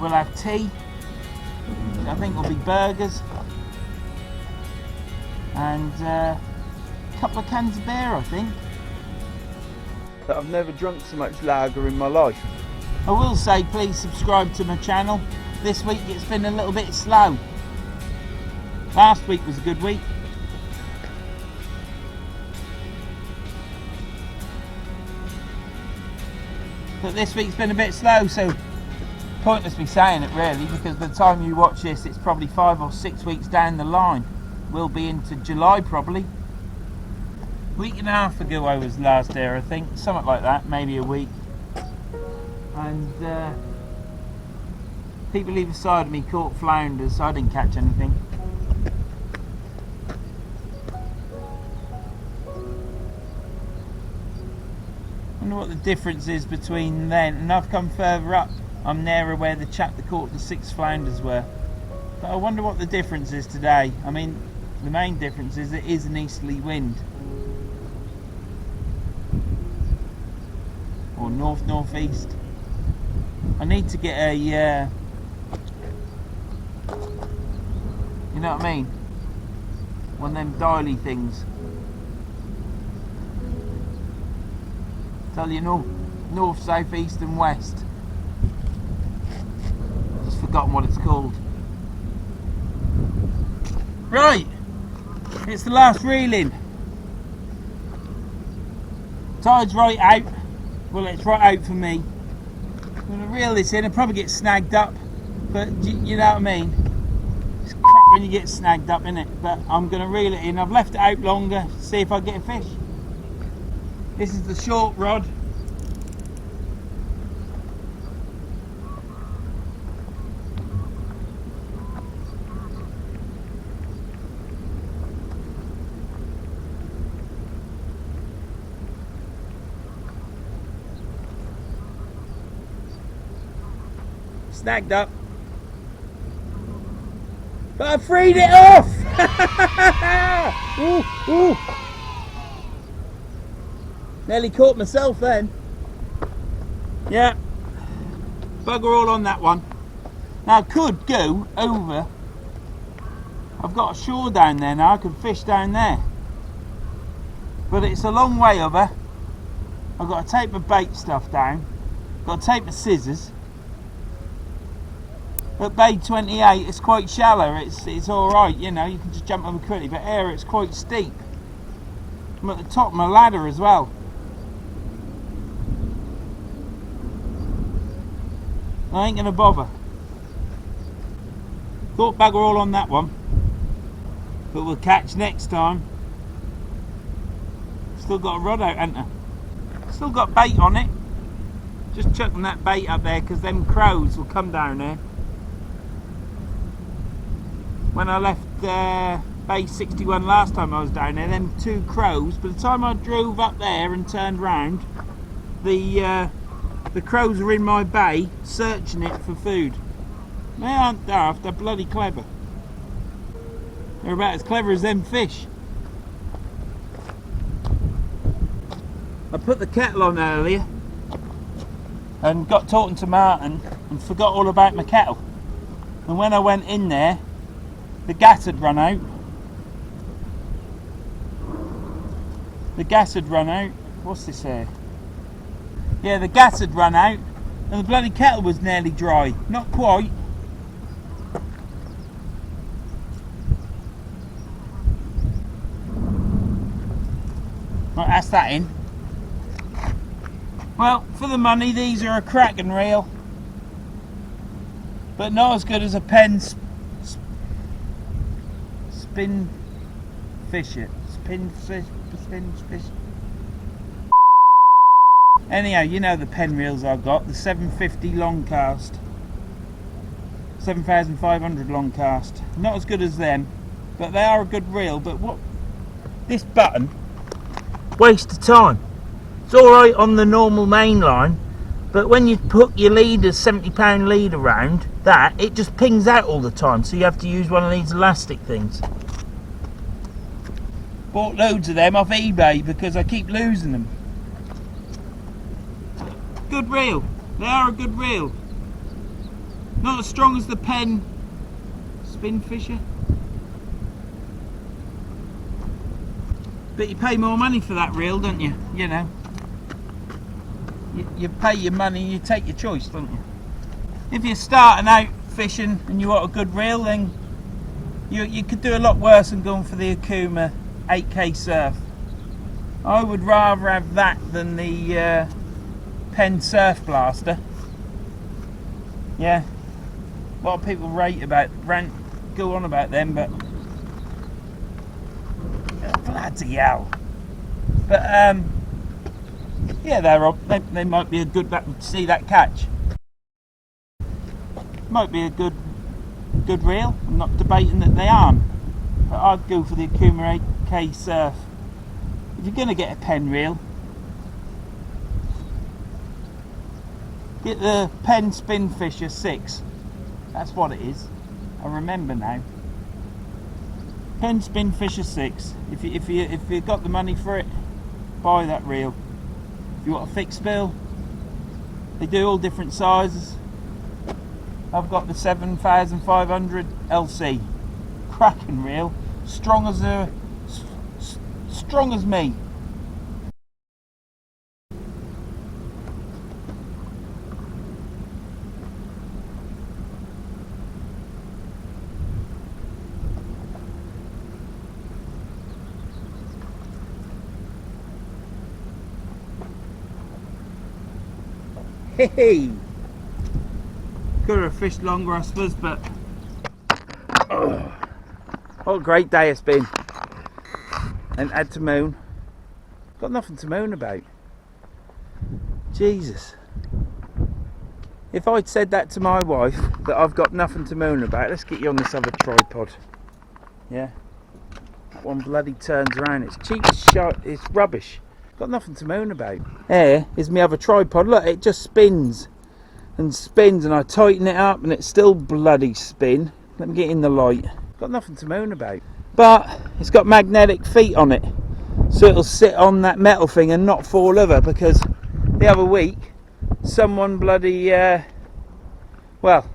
we'll have tea. I think it'll be burgers and a couple of cans of beer, I think. But I've never drunk so much lager in my life. I will say, please subscribe to my channel. This week it's been a little bit slow. Last week was a good week. But this week's been a bit slow, so pointless me saying it really, because by the time you watch this it's probably 5 or 6 weeks down the line. We'll be into July probably. Week and a half ago I was last there, I think, something like that, maybe a week. And people either side of me caught flounders, so I didn't catch anything. I wonder what the difference is between then, and I've come further up. I'm nearer where the chap that caught the 6 flounders were. But I wonder what the difference is today. I mean, the main difference is it is an easterly wind. Or north-northeast. I need to get a, you know what I mean? One of them dialy things. Tell you north, south, east and west. Just forgotten what it's called. Right, it's the last reeling. Tide's right out. Well, it's right out for me. I'm going to reel this in. I'll probably get snagged up, but you know what I mean? It's crap when you get snagged up, innit? But I'm going to reel it in. I've left it out longer, see if I get a fish. This is the short rod. Snagged up, but I freed it off. Ooh, ooh. Nearly caught myself then. Yeah, bugger all on that one. Now I could go over. I've got a shore down there now. I can fish down there, but it's a long way over. I've got to take my bait stuff down. Got to take my scissors. At Bay 28 it's quite shallow, it's alright, you know, you can just jump over quickly, but here it's quite steep. I'm at the top of my ladder as well. I ain't going to bother. Thought bugger all on that one, but we'll catch next time. Still got a rod out, ain't I? Still got bait on it. Just chucking that bait up there because them crows will come down there. When I left Bay 61 last time I was down there, them 2 crows, by the time I drove up there and turned round, the crows were in my bay searching it for food. They aren't daft, they're bloody clever. They're about as clever as them fish. I put the kettle on earlier and got talking to Martin and forgot all about my kettle. And when I went in there, the gas had run out. The gas had run out. What's this here? Yeah, the gas had run out and the bloody kettle was nearly dry. Not quite. Right, that's that in. Well, for the money, these are a cracking reel, but not as good as a pen spin fish. Anyhow, you know the pen reels I've got, the 750 long cast, 7,500 long cast. Not as good as them, but they are a good reel. But what, this button, waste of time. It's alright on the normal main line, but when you put your leaders, 70-pound lead around that, it just pings out all the time, so you have to use one of these elastic things. Bought loads of them off eBay because I keep losing them. Good reel. They are a good reel. Not as strong as the pen spin fisher, but you pay more money for that reel, don't you? You know, you pay your money, you take your choice, don't you? If you're starting out fishing and you want a good reel, then you could do a lot worse than going for the Akuma 8K surf. I would rather have that than the Pen Surf Blaster. Yeah, a lot of people go on about them, but bloody hell. But yeah, they might be a good, see that catch. Might be a good reel. I'm not debating that they aren't, but I'd go for the Akuma 8K Surf. If you're going to get a pen reel, get the Pen Spin Fisher 6. That's what it is. I remember now. Pen Spin Fisher 6. If you got the money for it, buy that reel. If you want a fixed bill, they do all different sizes. I've got the 7,500 LC. Cracking reel. Strong as me. Hey, could have fished longer, I suppose, but what a great day it's been. And had to moan. Got nothing to moan about. Jesus. If I'd said that to my wife, that I've got nothing to moan about, let's get you on this other tripod. Yeah. That one bloody turns around. It's cheap as shit. It's rubbish. Got nothing to moan about. Here is my other tripod. Look, it just spins and spins, and I tighten it up and it still bloody spin. Let me get in the light. Got nothing to moan about. But it's got magnetic feet on it, so it'll sit on that metal thing and not fall over, because the other week someone bloody well,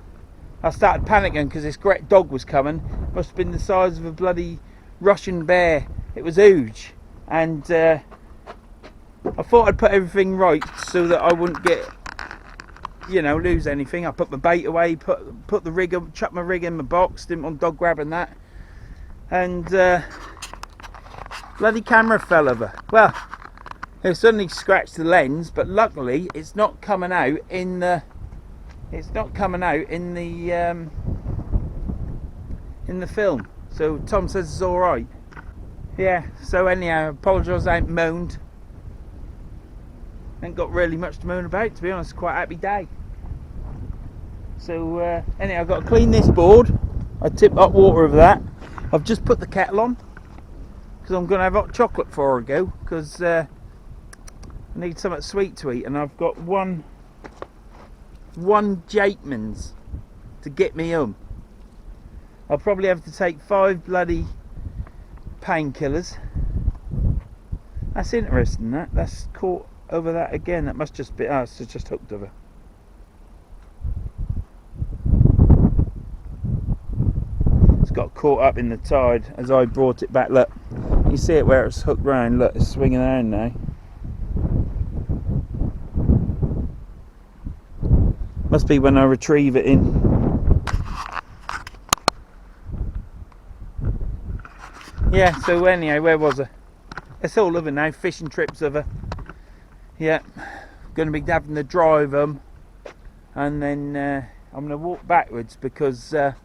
I started panicking because this great dog was coming. Must have been the size of a bloody Russian bear. It was huge, and I thought I'd put everything right so that I wouldn't get, you know, lose anything. I put my bait away, put the rig up, chucked my rig in my box, didn't want dog grabbing that, and bloody camera fell over. Well, it suddenly scratched the lens, but luckily it's not coming out in the film. So Tom says it's all right. Yeah. So anyhow, apologise, I ain't moaned. Ain't got really much to moan about, to be honest. Quite a happy day. So anyhow, I've got to clean this board. I tip hot water over that. I've just put the kettle on because I'm going to have hot chocolate before I go, because I need something sweet to eat, and I've got one Jakeman's to get me home. I'll probably have to take 5 bloody painkillers. That's interesting. That's caught over that again. That must just be us. It's just hooked over. It's got caught up in the tide as I brought it back. Look, you see it where it's hooked round. Look, it's swinging around now. Must be when I retrieve it in. Yeah, so anyhow, where was I? It's all over now, fishing trips over. Yeah, going to be having to drive them, and then I'm going to walk backwards because the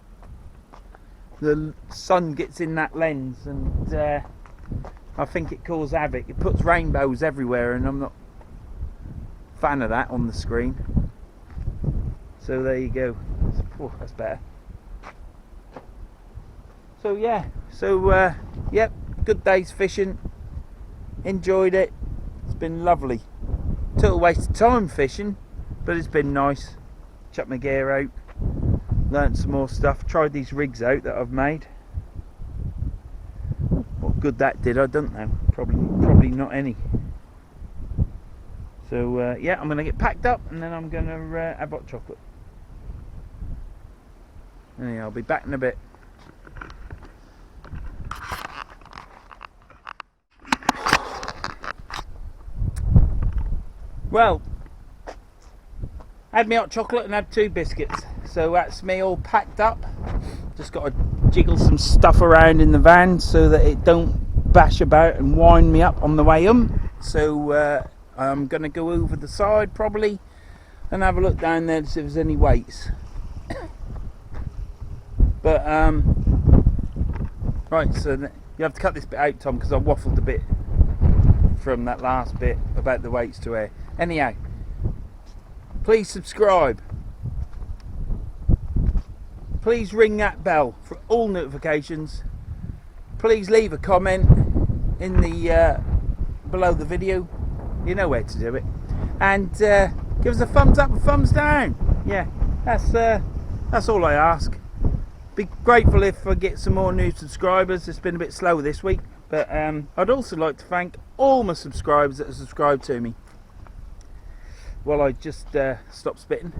sun gets in that lens, and I think it causes havoc. It puts rainbows everywhere, and I'm not a fan of that on the screen. So there you go. Oh, that's better. So yeah, yep, good day's fishing. Enjoyed it. It's been lovely. Total waste of time fishing, but it's been nice. Chucked my gear out, learnt some more stuff, tried these rigs out that I've made. What good that did, I don't know. Probably not any. So yeah, I'm gonna get packed up and then I'm gonna have hot chocolate. Anyway, I'll be back in a bit. Well, I had my hot chocolate and had 2 biscuits, so that's me all packed up. Just got to jiggle some stuff around in the van so that it don't bash about and wind me up on the way home. So I'm going to go over the side probably and have a look down there to see if there's any weights. But right, so you have to cut this bit out, Tom, because I waffled a bit from that last bit about the weights to air. Anyhow, please subscribe, please ring that bell for all notifications, please leave a comment in the below the video, you know where to do it, and give us a thumbs up and thumbs down. Yeah, that's all I ask. Be grateful if I get some more new subscribers. It's been a bit slow this week, but I'd also like to thank all my subscribers that have subscribed to me while I just stop spitting.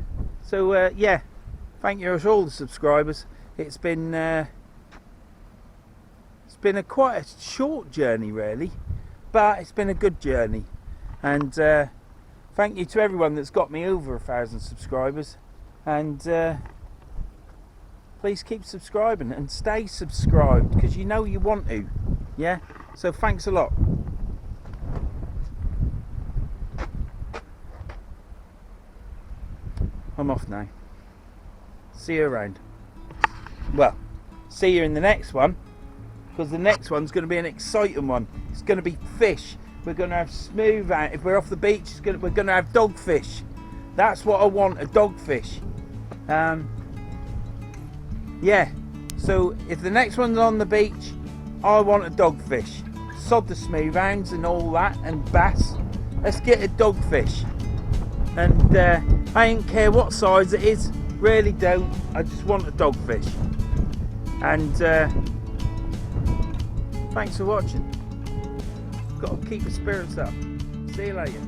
So yeah, thank you to all the subscribers. It's been a quite a short journey really, but it's been a good journey, and thank you to everyone that's got me over 1,000 subscribers, and please keep subscribing and stay subscribed because you know you want to. Yeah, so thanks a lot. I'm off now. See you around. Well, see you in the next one, because the next one's going to be an exciting one. It's going to be fish. We're going to have smooth out. If we're off the beach, we're going to have dogfish. That's what I want, a dogfish. Yeah, so if the next one's on the beach, I want a dogfish. Sod the smooth hounds and all that, and bass. Let's get a dogfish. And I ain't care what size it is, really don't. I just want a dogfish. And thanks for watching. Got to keep the spirits up. See you later.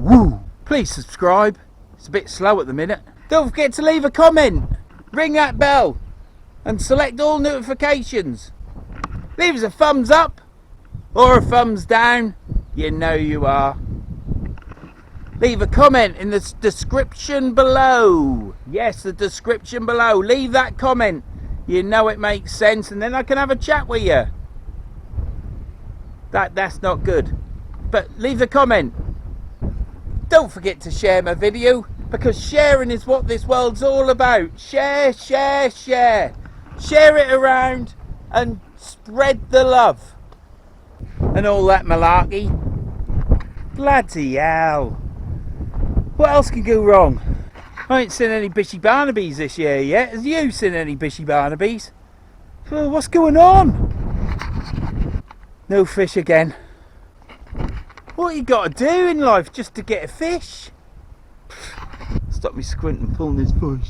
Woo! Please subscribe. It's a bit slow at the minute. Don't forget to leave a comment. Ring that bell. And select all notifications. Leave us a thumbs up. Or a thumbs down. You know you are. Leave a comment in the description below. Yes, the description below. Leave that comment. You know it makes sense, and then I can have a chat with you. That's not good. But leave the comment. Don't forget to share my video, because sharing is what this world's all about. Share, share, share. Share it around and spread the love. And all that malarkey. Bloody hell. What else could go wrong? I ain't seen any Bishy Barnabies this year yet. Has you seen any Bishy Barnabies? Well, what's going on? No fish again. What you got to do in life just to get a fish? Stop me squinting, pulling this push.